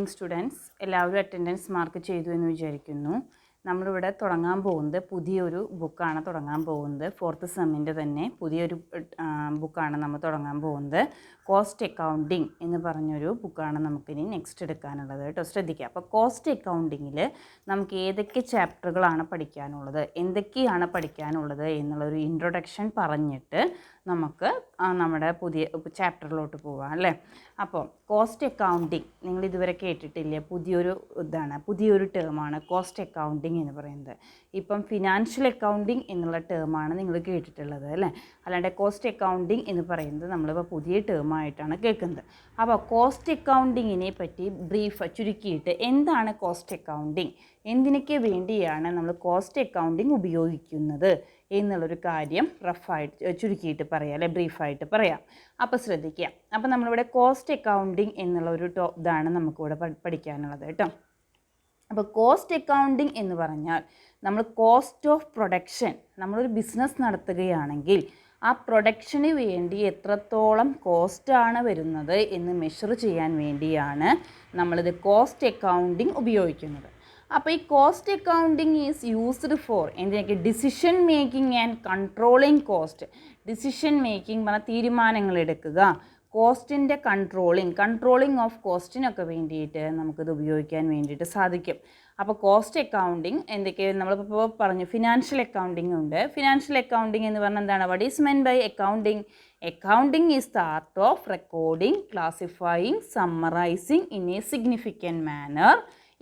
Morning students, എല്ലാവരും attendance mark ചെയ്തു എന്ന് വിചാരിക്കുന്നു. നമ്മളിവിടെ തുടങ്ങാൻ പോകുന്നത് പുതിയൊരു ബുക്കാണ് തുടങ്ങാൻ പോകുന്നത്. 4th സെമ്മിൻ്റെ തന്നെ പുതിയൊരു ബുക്കാണ് നമ്മൾ തുടങ്ങാൻ പോകുന്നത്. കോസ്റ്റ് അക്കൗണ്ടിങ് എന്ന് പറഞ്ഞൊരു ബുക്കാണ് നമുക്കിനി നെക്സ്റ്റ് എടുക്കാനുള്ളത് കേട്ടോ. ശ്രദ്ധിക്കുക. അപ്പോൾ കോസ്റ്റ് അക്കൗണ്ടിങ്ങിൽ നമുക്ക് ഏതൊക്കെ ചാപ്റ്ററുകളാണ് പഠിക്കാനുള്ളത്, എന്തൊക്കെയാണ് പഠിക്കാനുള്ളത് എന്നുള്ളൊരു ഇൻട്രൊഡക്ഷൻ പറഞ്ഞിട്ട് നമുക്ക് നമ്മുടെ പുതിയ ചാപ്റ്ററിലോട്ട് പോകാം അല്ലേ. അപ്പോൾ കോസ്റ്റ് അക്കൗണ്ടിങ് നിങ്ങൾ ഇതുവരെ കേട്ടിട്ടില്ലേ? പുതിയൊരു ടേമാണ് കോസ്റ്റ് അക്കൗണ്ടിങ് എന്ന് പറയുന്നത്. ഇപ്പം ഫിനാൻഷ്യൽ അക്കൗണ്ടിങ് എന്നുള്ള ടേമാണ് നിങ്ങൾ കേട്ടിട്ടുള്ളത് അല്ലേ. അല്ലാണ്ട് കോസ്റ്റ് അക്കൗണ്ടിങ് എന്ന് പറയുന്നത് നമ്മളിപ്പോൾ പുതിയ ടേമായിട്ടാണ് കേൾക്കുന്നത്. അപ്പോൾ കോസ്റ്റ് അക്കൗണ്ടിങ്ങിനെ പറ്റി ചുരുക്കിയിട്ട് എന്താണ് കോസ്റ്റ് അക്കൗണ്ടിങ്, എന്തിനൊക്കെ വേണ്ടിയാണ് നമ്മൾ കോസ്റ്റ് അക്കൗണ്ടിങ് ഉപയോഗിക്കുന്നത് എന്നുള്ളൊരു കാര്യം ചുരുക്കിയിട്ട് പറയാം അല്ലെ, ബ്രീഫായിട്ട് പറയാം. അപ്പോൾ ശ്രദ്ധിക്കുക. അപ്പോൾ നമ്മളിവിടെ കോസ്റ്റ് അക്കൗണ്ടിങ് എന്നുള്ളൊരു ഇതാണ് നമുക്കിവിടെ പഠിക്കാനുള്ളത് കേട്ടോ. അപ്പോൾ കോസ്റ്റ് അക്കൗണ്ടിങ് എന്ന് പറഞ്ഞാൽ നമ്മൾ കോസ്റ്റ് ഓഫ് പ്രൊഡക്ഷൻ, നമ്മളൊരു ബിസിനസ് നടത്തുകയാണെങ്കിൽ ആ പ്രൊഡക്ഷന് വേണ്ടി എത്രത്തോളം കോസ്റ്റാണ് വരുന്നത് എന്ന് മെഷർ ചെയ്യാൻ വേണ്ടിയാണ് നമ്മളിത് കോസ്റ്റ് അക്കൗണ്ടിങ് ഉപയോഗിക്കുന്നത്. അപ്പോൾ ഈ cost accounting is used for എന്തിനൊക്കെ? Decision making and controlling cost. Decision making പറഞ്ഞാൽ തീരുമാനങ്ങൾ എടുക്കുക, കോസ്റ്റിൻ്റെ കൺട്രോളിങ് ഓഫ് കോസ്റ്റിനൊക്കെ വേണ്ടിയിട്ട് നമുക്കിത് ഉപയോഗിക്കാൻ വേണ്ടിയിട്ട് സാധിക്കും. അപ്പോൾ കോസ്റ്റ് അക്കൗണ്ടിങ് എന്തൊക്കെ നമ്മളിപ്പോൾ പറഞ്ഞു, ഫിനാൻഷ്യൽ അക്കൗണ്ടിങ് ഉണ്ട്. ഫിനാൻഷ്യൽ അക്കൗണ്ടിങ് എന്ന് പറഞ്ഞാൽ എന്താണ്? What is meant by accounting? Accounting is the art of recording, classifying, summarising in a significant manner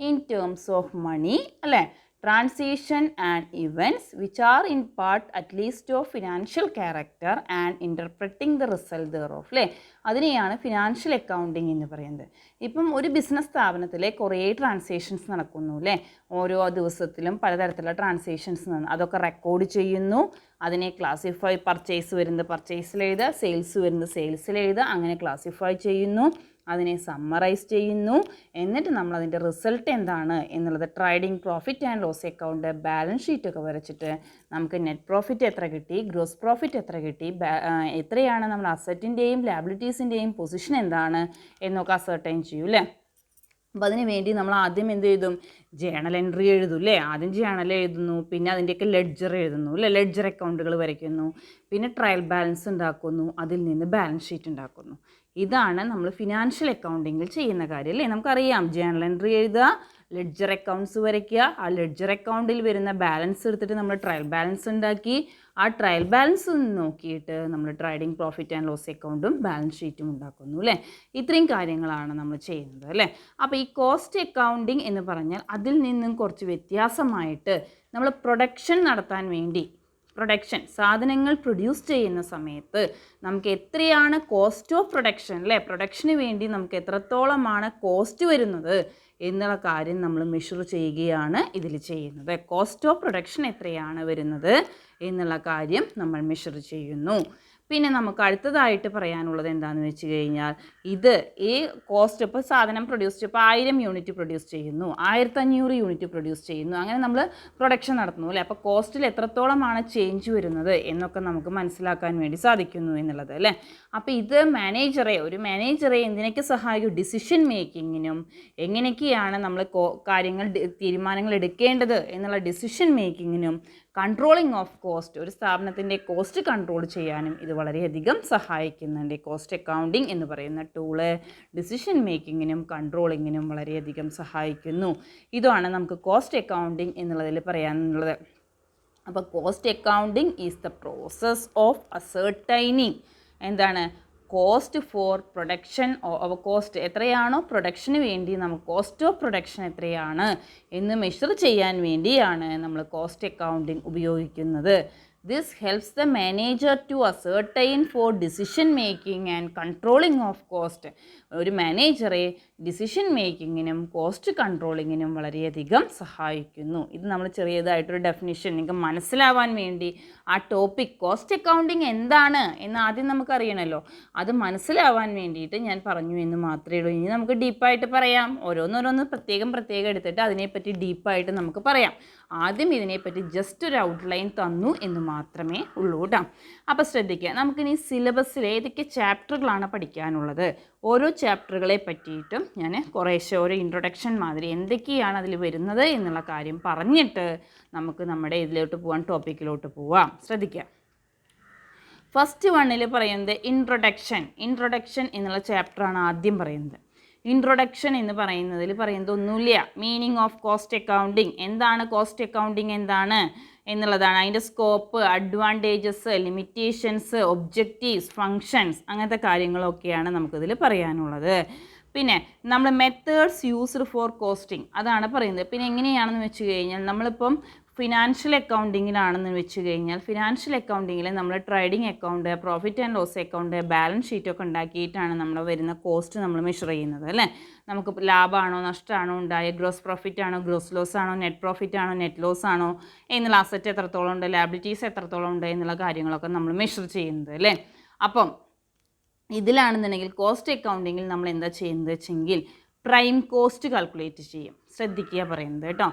in terms of money അല്ലേ, transaction and events which are in part at least of financial character and interpreting the result thereof അല്ലേ. അതിനെയാണ് financial accounting എന്ന് പറയുന്നത്. ഇപ്പം ഒരു business സ്ഥാപനത്തിലെ കുറേ transactions നടക്കുന്നു അല്ലേ. ഓരോ ദിവസത്തിലും പലതരത്തിലുള്ള ട്രാൻസാക്ഷൻസ് അതൊക്കെ റെക്കോർഡ് ചെയ്യുന്നു. അതിനെ ക്ലാസിഫൈ, പർച്ചേസ് വരുന്നത് പർച്ചേസിൽ എഴുതുക, സെയിൽസ് വരുന്നത് സെയിൽസിൽ എഴുതുക, അങ്ങനെ ക്ലാസിഫൈ ചെയ്യുന്നു, അതിനെ സമ്മറൈസ് ചെയ്യുന്നു. എന്നിട്ട് നമ്മൾ അതിൻ്റെ റിസൾട്ട് എന്താണ് എന്നുള്ളത് trading profit and loss account, balance ഷീറ്റൊക്കെ വരച്ചിട്ട് നമുക്ക് നെറ്റ് പ്രോഫിറ്റ് എത്ര കിട്ടി, ഗ്രോസ് പ്രോഫിറ്റ് എത്ര കിട്ടി, എത്രയാണ് നമ്മൾ അസറ്റിൻ്റെയും ലാബിലിറ്റീസിൻ്റെയും പൊസിഷൻ എന്താണ് എന്നൊക്കെ അസർട്ടൈൻ ചെയ്യും അല്ലേ. അപ്പോൾ അതിന് വേണ്ടി നമ്മൾ ആദ്യം എന്ത് എഴുതും? ജേണൽ എൻട്രി എഴുതും അല്ലേ. ആദ്യം ജേണൽ എഴുതുന്നു, പിന്നെ അതിൻ്റെയൊക്കെ ലെഡ്ജർ എഴുതുന്നു അല്ലേ, ലെഡ്ജർ അക്കൗണ്ടുകൾ വരയ്ക്കുന്നു, പിന്നെ ട്രയൽ ബാലൻസ് ഉണ്ടാക്കുന്നു, അതിൽ നിന്ന് ബാലൻസ് ഷീറ്റ് ഉണ്ടാക്കുന്നു. ഇതാണ് നമ്മൾ ഫിനാൻഷ്യൽ അക്കൗണ്ടിങ്ങിൽ ചെയ്യുന്ന കാര്യം അല്ലേ. നമുക്കറിയാം, ജേണൽ എൻട്രി എഴുതുക, ലെഡ്ജർ അക്കൗണ്ട്സ് വരയ്ക്കുക, ആ ലെഡ്ജർ അക്കൗണ്ടിൽ വരുന്ന ബാലൻസ് എടുത്തിട്ട് നമ്മൾ ട്രയൽ ബാലൻസ് ഉണ്ടാക്കി, ആ ട്രയൽ ബാലൻസ് നോക്കിയിട്ട് നമ്മൾ ട്രേഡിംഗ് പ്രോഫിറ്റ് ആൻഡ് ലോസ് അക്കൗണ്ടും ബാലൻസ് ഷീറ്റും ഉണ്ടാക്കുന്നു അല്ലേ. ഇത്രയും കാര്യങ്ങളാണ് നമ്മൾ ചെയ്യുന്നത് അല്ലേ. അപ്പോൾ ഈ കോസ്റ്റ് അക്കൗണ്ടിങ് എന്ന് പറഞ്ഞാൽ അതിൽ നിന്നും കുറച്ച് വ്യത്യാസമായിട്ട് നമ്മൾ പ്രൊഡക്ഷൻ നടത്താൻ വേണ്ടി, സാധനങ്ങൾ പ്രൊഡ്യൂസ് ചെയ്യുന്ന സമയത്ത് നമുക്ക് എത്രയാണ് കോസ്റ്റ് ഓഫ് പ്രൊഡക്ഷൻ അല്ലേ, പ്രൊഡക്ഷന് വേണ്ടി നമുക്ക് എത്രത്തോളമാണ് കോസ്റ്റ് വരുന്നത് എന്നുള്ള കാര്യം നമ്മൾ മെഷർ ചെയ്യുകയാണ് ഇതിൽ ചെയ്യുന്നത്. കോസ്റ്റ് ഓഫ് പ്രൊഡക്ഷൻ എത്രയാണ് വരുന്നത് എന്നുള്ള കാര്യം നമ്മൾ മെഷർ ചെയ്യുന്നു. പിന്നെ നമുക്ക് അടുത്തതായിട്ട് പറയാനുള്ളത് എന്താണെന്ന് വെച്ച് കഴിഞ്ഞാൽ, ഈ കോസ്റ്റ് ഇപ്പോൾ സാധനം പ്രൊഡ്യൂസ് ഇപ്പോൾ 1000 യൂണിറ്റ് പ്രൊഡ്യൂസ് ചെയ്യുന്നു, 1500 യൂണിറ്റ് പ്രൊഡ്യൂസ് ചെയ്യുന്നു, അങ്ങനെ നമ്മൾ പ്രൊഡക്ഷൻ നടത്തുന്നു അല്ലേ. അപ്പോൾ കോസ്റ്റിൽ എത്രത്തോളമാണ് ചേഞ്ച് വരുന്നത് എന്നൊക്കെ നമുക്ക് മനസ്സിലാക്കാൻ വേണ്ടി സാധിക്കുന്നു എന്നുള്ളത് അല്ലേ. അപ്പോൾ ഇത് ഒരു മാനേജറെ എന്തിനൊക്കെ സഹായിക്കും? ഡിസിഷൻ മേക്കിങ്ങിനും, എങ്ങനെയൊക്കെയാണ് നമ്മൾ തീരുമാനങ്ങൾ എടുക്കേണ്ടത് എന്നുള്ള ഡിസിഷൻ മേക്കിങ്ങിനും, കൺട്രോളിങ് ഓഫ് കോസ്റ്റ്, ഒരു സ്ഥാപനത്തിൻ്റെ കോസ്റ്റ് കൺട്രോൾ ചെയ്യാനും ഇത് വളരെയധികം സഹായിക്കുന്നുണ്ട്. കോസ്റ്റ് അക്കൗണ്ടിങ് എന്ന് പറയുന്ന ടൂള് ഡിസിഷൻ മേക്കിങ്ങിനും കൺട്രോളിങ്ങിനും വളരെയധികം സഹായിക്കുന്നു. ഇതാണ് നമുക്ക് കോസ്റ്റ് അക്കൗണ്ടിങ് എന്നുള്ളതിൽ പറയാനുള്ളത്. അപ്പോൾ cost accounting is the process of ascertaining എന്താണ്? Cost for production. കോസ്റ്റ് എത്രയാണോ പ്രൊഡക്ഷന് വേണ്ടി നമുക്ക് കോസ്റ്റ് ഓഫ് പ്രൊഡക്ഷൻ എത്രയാണ് എന്ന് മെഷർ ചെയ്യാൻ വേണ്ടിയാണ് നമ്മൾ കോസ്റ്റ് അക്കൗണ്ടിങ് ഉപയോഗിക്കുന്നത്. This helps the manager to ascertain for decision making and controlling of cost. ഒരു മാനേജറെ ഡിസിഷൻ മേക്കിങ്ങിനും കോസ്റ്റ് കൺട്രോളിങ്ങിനും വളരെയധികം സഹായിക്കുന്നു. ഇത് നമ്മൾ ചെറിയതായിട്ടൊരു ഡെഫിനിഷൻ നിങ്ങൾക്ക് മനസ്സിലാവാൻ വേണ്ടി ആ ടോപ്പിക് കോസ്റ്റ് അക്കൗണ്ടിങ് എന്താണ് എന്ന് ആദ്യം നമുക്കറിയണമല്ലോ. അത് മനസ്സിലാവാൻ വേണ്ടിയിട്ട് ഞാൻ പറഞ്ഞു എന്ന് മാത്രമേ ഉള്ളൂ. ഇനി നമുക്ക് ഡീപ്പായിട്ട് പറയാം. ഓരോന്നോരോന്ന് പ്രത്യേകം എടുത്തിട്ട് അതിനെപ്പറ്റി ഡീപ്പായിട്ട് നമുക്ക് പറയാം. ആദ്യം ഇതിനെപ്പറ്റി ജസ്റ്റ് ഒരു ഔട്ട്ലൈൻ തന്നു എന്ന് മാത്രമേ ഉള്ളൂ കേട്ടോ. അപ്പോൾ ശ്രദ്ധിക്കുക, നമുക്കിനി സിലബസിൽ ഏതൊക്കെ ചാപ്റ്ററുകളാണ് പഠിക്കാനുള്ളത്, ഓരോ ചാപ്റ്ററുകളെ പറ്റിയിട്ടും ഞാൻ കുറേശ്ശെ ഓരോ ഇൻട്രൊഡക്ഷൻ മാതിരി എന്തൊക്കെയാണ് അതിൽ വരുന്നത് എന്നുള്ള കാര്യം പറഞ്ഞിട്ട് നമുക്ക് നമ്മുടെ ഇതിലോട്ട് പോകാൻ, ടോപ്പിക്കിലോട്ട് പോവാം. ശ്രദ്ധിക്കുക. ഫസ്റ്റ് വണ്ണിൽ പറയുന്നത് ഇൻട്രൊഡക്ഷൻ എന്നുള്ള ചാപ്റ്ററാണ് ആദ്യം പറയുന്നത്. ഇൻട്രൊഡക്ഷൻ എന്ന് പറയുന്നത് ഒന്നുമില്ല, മീനിങ് ഓഫ് കോസ്റ്റ് അക്കൗണ്ടിങ്, എന്താണ് കോസ്റ്റ് അക്കൗണ്ടിങ് എന്താണ് എന്നുള്ളതാണ്. അതിൻ്റെ scope, advantages, limitations, objectives, functions, അങ്ങനത്തെ കാര്യങ്ങളൊക്കെയാണ് നമുക്കിതിൽ പറയാനുള്ളത്. പിന്നെ നമ്മൾ മെത്തേഡ്സ് യൂസ്ഡ് ഫോർ കോസ്റ്റിംഗ് അതാണ് പറയുന്നത്. പിന്നെ എങ്ങനെയാണെന്ന് വെച്ച് കഴിഞ്ഞാൽ നമ്മളിപ്പം ഫിനാൻഷ്യൽ അക്കൗണ്ടിങ്ങിലാണെന്ന് വെച്ച് കഴിഞ്ഞാൽ ഫിനാൻഷ്യൽ അക്കൗണ്ടിങ്ങിൽ നമ്മൾ trading account, profit and loss account, balance ഷീറ്റൊക്കെ ഉണ്ടാക്കിയിട്ടാണ് നമ്മൾ വരുന്ന കോസ്റ്റ് നമ്മൾ മെഷർ ചെയ്യുന്നത് അല്ലേ. നമുക്ക് ലാഭമാണോ നഷ്ടമാണോ ഉണ്ടായ, ഗ്രോസ് പ്രോഫിറ്റ് ആണോ ഗ്രോസ് ലോസ് ആണോ, നെറ്റ് പ്രോഫിറ്റ് ആണോ നെറ്റ് ലോസ് ആണോ എന്നുള്ള, അസറ്റ് എത്രത്തോളം ഉണ്ട്, ലാബിലിറ്റീസ് എത്രത്തോളം ഉണ്ട് എന്നുള്ള കാര്യങ്ങളൊക്കെ നമ്മൾ മെഷർ ചെയ്യുന്നത് അല്ലേ. അപ്പം ഇതിലാണെന്നുണ്ടെങ്കിൽ കോസ്റ്റ് അക്കൗണ്ടിങ്ങിൽ നമ്മൾ എന്താ ചെയ്യുന്നത് വെച്ചെങ്കിൽ പ്രൈം കോസ്റ്റ് കാൽക്കുലേറ്റ് ചെയ്യും. ശ്രദ്ധിക്കുക പറയുന്നത് കേട്ടോ.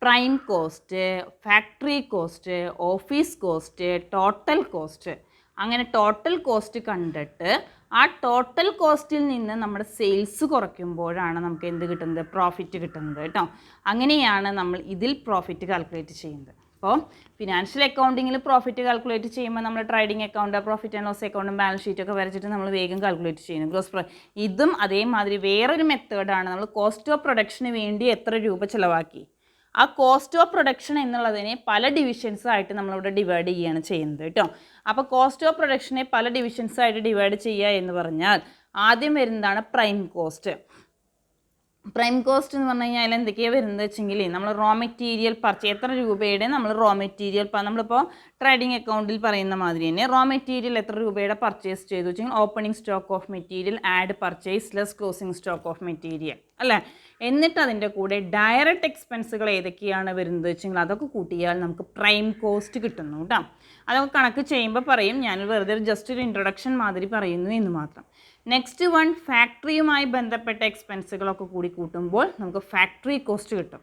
Prime cost, factory cost, office cost, total cost, അങ്ങനെ ടോട്ടൽ കോസ്റ്റ് കണ്ടിട്ട് ആ ടോട്ടൽ കോസ്റ്റിൽ നിന്ന് നമ്മുടെ സെയിൽസ് കുറയ്ക്കുമ്പോഴാണ് നമുക്ക് എന്ത് കിട്ടുന്നത്, പ്രോഫിറ്റ് കിട്ടുന്നത് കേട്ടോ. അങ്ങനെയാണ് നമ്മൾ ഇതിൽ പ്രോഫിറ്റ് കാൽക്കുലേറ്റ് ചെയ്യുന്നത്. അപ്പോൾ ഫിനാൻഷ്യൽ അക്കൗണ്ടിങ്ങിൽ പ്രോഫിറ്റ് കാൽക്കുലേറ്റ് ചെയ്യുമ്പോൾ നമ്മൾ trading account, profit and loss അക്കൗണ്ടും ബാലൻസ് ഷീറ്റൊക്കെ വരച്ചിട്ട് നമ്മൾ വേഗം കാൽക്കുലേറ്റ് ചെയ്യുന്നു. ഇതും അതേമാതിരി വേറൊരു മെത്തേഡാണ്. നമ്മൾ കോസ്റ്റ് ഓഫ് പ്രൊഡക്ഷന് വേണ്ടി എത്ര രൂപ ചിലവാക്കി, ആ കോസ്റ്റ് ഓഫ് പ്രൊഡക്ഷൻ എന്നുള്ളതിനെ പല ഡിവിഷൻസ് ആയിട്ട് നമ്മളിവിടെ ഡിവൈഡ് ചെയ്യുകയാണ് ചെയ്യുന്നത് കേട്ടോ. അപ്പോൾ കോസ്റ്റ് ഓഫ് പ്രൊഡക്ഷനെ പല ഡിവിഷൻസ് ആയിട്ട് ഡിവൈഡ് ചെയ്യുക എന്ന് പറഞ്ഞാൽ ആദ്യം വരുന്നതാണ് പ്രൈം കോസ്റ്റ്. പ്രൈം കോസ്റ്റ് എന്ന് പറഞ്ഞു കഴിഞ്ഞാൽ എന്തൊക്കെയാണ് വരുന്നത് വെച്ചെങ്കിൽ നമ്മൾ റോ മെറ്റീരിയൽ എത്ര രൂപയുടെ നമ്മൾ റോ മെറ്റീരിയൽ നമ്മളിപ്പോൾ ട്രേഡിംഗ് അക്കൗണ്ടിൽ പറയുന്ന മാതിരി തന്നെ റോ മെറ്റീരിയൽ എത്ര രൂപയുടെ പർച്ചേസ് ചെയ്തു വെച്ചെങ്കിൽ opening stock of material add purchase less closing stock of material അല്ലേ. എന്നിട്ട് അതിൻ്റെ കൂടെ ഡയറക്റ്റ് എക്സ്പെൻസുകൾ ഏതൊക്കെയാണ് വരുന്നത് വെച്ചെങ്കിൽ അതൊക്കെ കൂട്ടിയാൽ നമുക്ക് പ്രൈം കോസ്റ്റ് കിട്ടുന്നു കേട്ടോ. അതൊക്കെ കണക്ക് ചെയ്യുമ്പോൾ പറയും, ഞാൻ വെറുതെ ജസ്റ്റ് ഒരു ഇൻട്രൊഡക്ഷൻ മാതിരി പറയുന്നു എന്ന് മാത്രം. നെക്സ്റ്റ് വൺ, ഫാക്ടറിയുമായി ബന്ധപ്പെട്ട എക്സ്പെൻസുകളൊക്കെ കൂടി കൂട്ടുമ്പോൾ നമുക്ക് ഫാക്ടറി കോസ്റ്റ് കിട്ടും.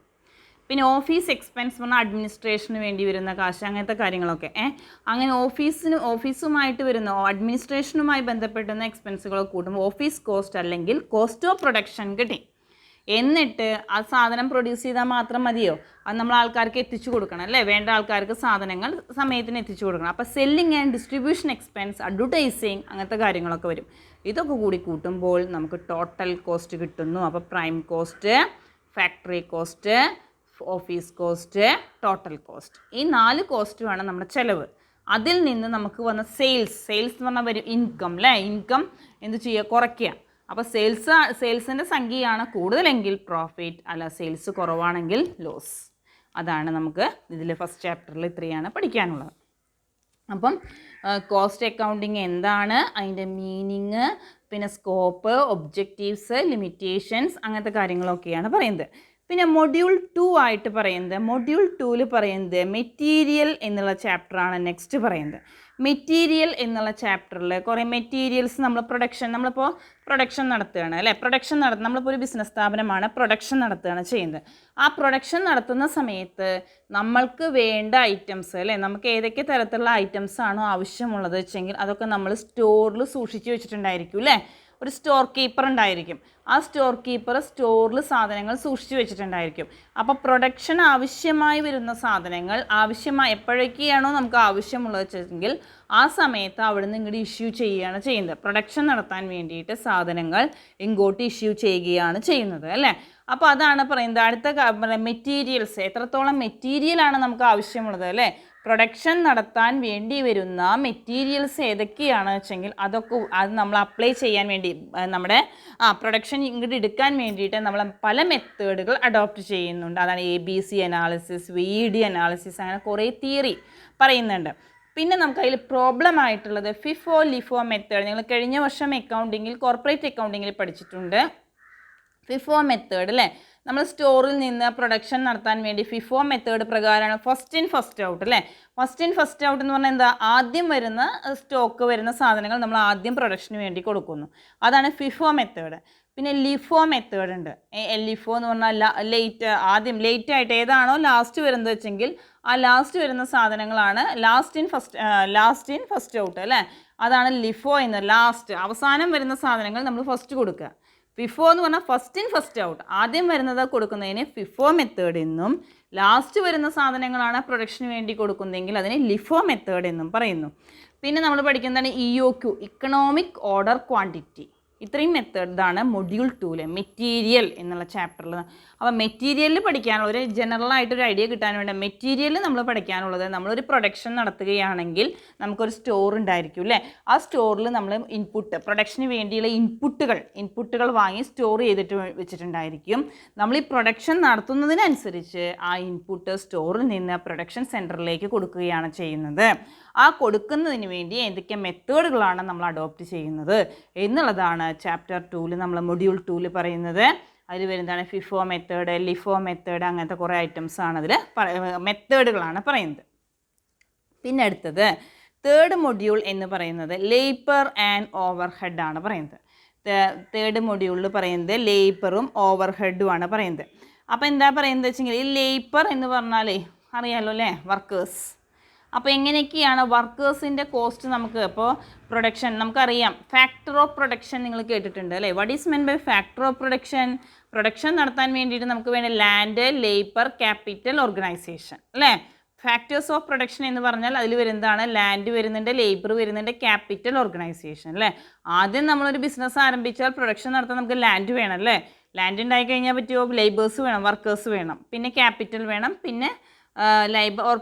പിന്നെ ഓഫീസ് എക്സ്പെൻസ് പറഞ്ഞാൽ അഡ്മിനിസ്ട്രേഷന് വേണ്ടി വരുന്ന കാശ്, അങ്ങനത്തെ കാര്യങ്ങളൊക്കെ അങ്ങനെ ഓഫീസുമായിട്ട് വരുന്ന അഡ്മിനിസ്ട്രേഷനുമായി ബന്ധപ്പെടുന്ന എക്സ്പെൻസുകളൊക്കെ കൂട്ടുമ്പോൾ ഓഫീസ് കോസ്റ്റ് അല്ലെങ്കിൽ കോസ്റ്റ് ഓഫ് പ്രൊഡക്ഷൻ കിട്ടി. എന്നിട്ട് ആ സാധനം പ്രൊഡ്യൂസ് ചെയ്താൽ മാത്രം മതിയോ, അത് നമ്മൾ ആൾക്കാർക്ക് എത്തിച്ചു കൊടുക്കണം അല്ലേ, വേണ്ട ആൾക്കാർക്ക് സാധനങ്ങൾ സമയത്തിന് എത്തിച്ചു കൊടുക്കണം. അപ്പോൾ selling and distribution expense, advertising, അങ്ങനത്തെ കാര്യങ്ങളൊക്കെ വരും. ഇതൊക്കെ കൂടി കൂട്ടുമ്പോൾ നമുക്ക് ടോട്ടൽ കോസ്റ്റ് കിട്ടുന്നു. അപ്പോൾ prime cost, factory cost, office cost, total cost, ഈ 4 കോസ്റ്റുമാണ് നമ്മുടെ ചിലവ്. അതിൽ നിന്ന് നമുക്ക് വന്ന സെയിൽസ് എന്ന് പറഞ്ഞാൽ വരും ഇൻകം അല്ലേ. ഇൻകം എന്ത് ചെയ്യുക, കുറയ്ക്കുക. അപ്പോൾ സെയിൽസിൻ്റെ സംഖ്യയാണ് കൂടുതലെങ്കിൽ പ്രോഫിറ്റ്, അല്ല സെയിൽസ് കുറവാണെങ്കിൽ ലോസ്. അതാണ് നമുക്ക് ഇതിൽ ഫസ്റ്റ് ചാപ്റ്ററിൽ ഇത്രയാണ് പഠിക്കാനുള്ളത്. അപ്പം കോസ്റ്റ് അക്കൗണ്ടിങ് എന്താണ്, അതിൻ്റെ മീനിങ്, പിന്നെ സ്കോപ്പ്, ഒബ്ജക്റ്റീവ്സ്, ലിമിറ്റേഷൻസ്, അങ്ങനത്തെ കാര്യങ്ങളൊക്കെയാണ് പറയുന്നത്. പിന്നെ മൊഡ്യൂൾ 2 ആയിട്ട് പറയുന്നത്, മൊഡ്യൂൾ 2 പറയുന്നത് മെറ്റീരിയൽ എന്നുള്ള ചാപ്റ്ററാണ് നെക്സ്റ്റ് പറയുന്നത്. മെറ്റീരിയൽ എന്നുള്ള ചാപ്റ്ററിൽ കുറേ മെറ്റീരിയൽസ് നമ്മളിപ്പോൾ പ്രൊഡക്ഷൻ നടത്തുകയാണ് അല്ലേ. നമ്മളിപ്പോൾ ഒരു ബിസിനസ് സ്ഥാപനമാണ്, പ്രൊഡക്ഷൻ നടത്തുകയാണ് ചെയ്യുന്നത്. ആ പ്രൊഡക്ഷൻ നടത്തുന്ന സമയത്ത് നമ്മൾക്ക് വേണ്ട ഐറ്റംസ് അല്ലേ, നമുക്ക് ഏതൊക്കെ തരത്തിലുള്ള ഐറ്റംസ് ആണോ ആവശ്യമുള്ളത് വെച്ചെങ്കിൽ അതൊക്കെ നമ്മൾ സ്റ്റോറിൽ സൂക്ഷിച്ച് വെച്ചിട്ടുണ്ടായിരിക്കും അല്ലേ. ഒരു സ്റ്റോർ കീപ്പർ ഉണ്ടായിരിക്കും. ആ സ്റ്റോർ കീപ്പർ സ്റ്റോറിൽ സാധനങ്ങൾ സൂക്ഷിച്ച് വെച്ചിട്ടുണ്ടായിരിക്കും. അപ്പോൾ പ്രൊഡക്ഷൻ ആവശ്യമായി വരുന്ന സാധനങ്ങൾ എപ്പോഴൊക്കെയാണോ നമുക്ക് ആവശ്യമുള്ളത് വെച്ചെങ്കിൽ ആ സമയത്ത് അവിടെ നിന്ന് ഇങ്ങോട്ട് ഇഷ്യൂ ചെയ്യുകയാണ് ചെയ്യുന്നത്. പ്രൊഡക്ഷൻ നടത്താൻ വേണ്ടിയിട്ട് സാധനങ്ങൾ ഇങ്ങോട്ട് ഇഷ്യൂ ചെയ്യുകയാണ് ചെയ്യുന്നത് അല്ലേ. അപ്പോൾ അതാണ് പറയുന്നത്. അടുത്ത മെറ്റീരിയൽസ്, എത്രത്തോളം മെറ്റീരിയലാണ് നമുക്ക് ആവശ്യമുള്ളത് അല്ലേ. പ്രൊഡക്ഷൻ നടത്താൻ വേണ്ടി വരുന്ന മെറ്റീരിയൽസ് ഏതൊക്കെയാണ് വെച്ചെങ്കിൽ അത് നമ്മൾ അപ്ലൈ ചെയ്യാൻ വേണ്ടി നമ്മുടെ പ്രൊഡക്ഷൻ ഇങ്ങോട്ട് എടുക്കാൻ വേണ്ടിയിട്ട് നമ്മൾ പല മെത്തേഡുകൾ അഡോപ്റ്റ് ചെയ്യുന്നുണ്ട്. അതാണ് ABC അനാലിസിസ്, VED അനാലിസിസ്, അങ്ങനെ കുറേ തിയറി പറയുന്നുണ്ട്. പിന്നെ നമുക്ക് അതിൽ പ്രോബ്ലം ആയിട്ടുള്ളത് FIFO LIFO മെത്തേഡ്. നിങ്ങൾ കഴിഞ്ഞ വർഷം കോർപ്പറേറ്റ് അക്കൗണ്ടിങ്ങിൽ പഠിച്ചിട്ടുണ്ട്. FIFO മെത്തേഡ് അല്ലേ. നമ്മൾ സ്റ്റോറിൽ നിന്ന് പ്രൊഡക്ഷൻ നടത്താൻ വേണ്ടി FIFO മെത്തേഡ് പ്രകാരമാണ് ഫസ്റ്റ് ഇൻ ഫസ്റ്റ് ഔട്ട് അല്ലേ. ഫസ്റ്റ് ഇൻ ഫസ്റ്റ് ഔട്ട് എന്ന് പറഞ്ഞാൽ എന്താ, ആദ്യം വരുന്ന സ്റ്റോക്ക് വരുന്ന സാധനങ്ങൾ നമ്മൾ ആദ്യം പ്രൊഡക്ഷന് വേണ്ടി കൊടുക്കുന്നു. അതാണ് FIFO മെത്തേഡ്. പിന്നെ LIFO മെത്തേഡ് ഉണ്ട്. LIFO എന്ന് പറഞ്ഞാൽ ലേറ്റ് ആയിട്ട് ഏതാണോ ലാസ്റ്റ് വരുന്നത് വെച്ചെങ്കിൽ ആ ലാസ്റ്റ് വരുന്ന സാധനങ്ങളാണ് ലാസ്റ്റ് ഇൻ ഫസ്റ്റ് ഔട്ട് അല്ലേ, അതാണ് ലിഫോ എന്ന്. ലാസ്റ്റ് അവസാനം വരുന്ന സാധനങ്ങൾ നമ്മൾ ഫസ്റ്റ് കൊടുക്കുക. ഫിഫോ എന്ന് പറഞ്ഞാൽ ഫസ്റ്റ് ഇൻ ഫസ്റ്റ് ഔട്ട്, ആദ്യം വരുന്നത് കൊടുക്കുന്നതിന് ഫിഫോ മെത്തേഡ് എന്നും, ലാസ്റ്റ് വരുന്ന സാധനങ്ങളാണ് പ്രൊഡക്ഷന് വേണ്ടി കൊടുക്കുന്നതെങ്കിൽ അതിനെ ലിഫോ മെത്തേഡ് എന്നും പറയുന്നു. പിന്നെ നമ്മൾ പഠിക്കുന്നതാണ് EOQ, ഇക്കണോമിക് ഓർഡർ ക്വാണ്ടിറ്റി. ഇത്രയും മെത്തേഡാണ് മൊഡ്യൂൾ 2 മെറ്റീരിയൽ എന്നുള്ള ചാപ്റ്ററിൽ. അപ്പോൾ മെറ്റീരിയലിൽ പഠിക്കാനുള്ള ഒരു ജനറലായിട്ടൊരു ഐഡിയ കിട്ടാൻ വേണ്ടി മെറ്റീരിയലിൽ നമ്മൾ പഠിക്കാനുള്ളത്, നമ്മളൊരു പ്രൊഡക്ഷൻ നടത്തുകയാണെങ്കിൽ നമുക്കൊരു സ്റ്റോർ ഉണ്ടായിരിക്കും അല്ലേ. ആ സ്റ്റോറിൽ നമ്മൾ പ്രൊഡക്ഷന് വേണ്ടിയുള്ള ഇൻപുട്ടുകൾ വാങ്ങി സ്റ്റോർ ചെയ്തിട്ട് വെച്ചിട്ടുണ്ടായിരിക്കും. നമ്മൾ ഈ പ്രൊഡക്ഷൻ നടത്തുന്നതിനനുസരിച്ച് ആ ഇൻപുട്ട് സ്റ്റോറിൽ നിന്ന് പ്രൊഡക്ഷൻ സെൻറ്ററിലേക്ക് കൊടുക്കുകയാണ് ചെയ്യുന്നത്. ആ കൊടുക്കുന്നതിന് വേണ്ടി എന്തൊക്കെ മെത്തേഡുകളാണ് നമ്മൾ അഡോപ്റ്റ് ചെയ്യുന്നത് എന്നുള്ളതാണ് ചാപ്റ്റർ 2 നമ്മൾ മൊഡ്യൂൾ 2 പറയുന്നത്. അതിൽ വരുന്നതാണ് ഫിഫോ മെത്തേഡ്, ലിഫോ മെത്തേഡ്, അങ്ങനത്തെ കുറേ ഐറ്റംസ് ആണ് അതിൽ മെത്തേഡുകളാണ് പറയുന്നത്. പിന്നെ അടുത്തത് തേർഡ് മൊഡ്യൂൾ എന്ന് പറയുന്നത് ലേബർ ആൻഡ് ഓവർ ഹെഡ് ആണ് പറയുന്നത്. തേർഡ് മൊഡ്യൂളിൽ പറയുന്നത് ലേബറും ഓവർ ഹെഡുമാണ് പറയുന്നത്. അപ്പോൾ എന്താ പറയുന്നത് വെച്ചെങ്കിൽ ഈ ലേബർ എന്ന് പറഞ്ഞാലേ അറിയാമല്ലോ അല്ലേ, വർക്കേഴ്സ്. അപ്പോൾ എങ്ങനെയൊക്കെയാണ് വർക്കേഴ്സിൻ്റെ കോസ്റ്റ് നമുക്ക് ഇപ്പോൾ പ്രൊഡക്ഷൻ നമുക്കറിയാം. ഫാക്ടർ ഓഫ് പ്രൊഡക്ഷൻ നിങ്ങൾ കേട്ടിട്ടുണ്ട് അല്ലേ. What is meant by factor of production? Production നടത്താൻ വേണ്ടിയിട്ട് നമുക്ക് വേണ്ട ലാൻഡ്, ലേബർ, ക്യാപിറ്റൽ, ഓർഗനൈസേഷൻ അല്ലേ. ഫാക്ടേഴ്സ് ഓഫ് പ്രൊഡക്ഷൻ എന്ന് പറഞ്ഞാൽ അതിൽ വരുന്നതാണ് ലാൻഡ് വരുന്നുണ്ട്, ലേബർ വരുന്നുണ്ട്, ക്യാപിറ്റൽ, ഓർഗനൈസേഷൻ അല്ലേ. ആദ്യം നമ്മളൊരു ബിസിനസ് ആരംഭിച്ചാൽ പ്രൊഡക്ഷൻ നടത്താൻ നമുക്ക് ലാൻഡ് വേണം അല്ലേ. ലാൻഡ് ഉണ്ടായി കഴിഞ്ഞാൽ പറ്റുമോ? ലേബേഴ്സ് വേണം, വർക്കേഴ്സ് വേണം, പിന്നെ ക്യാപിറ്റൽ വേണം, പിന്നെ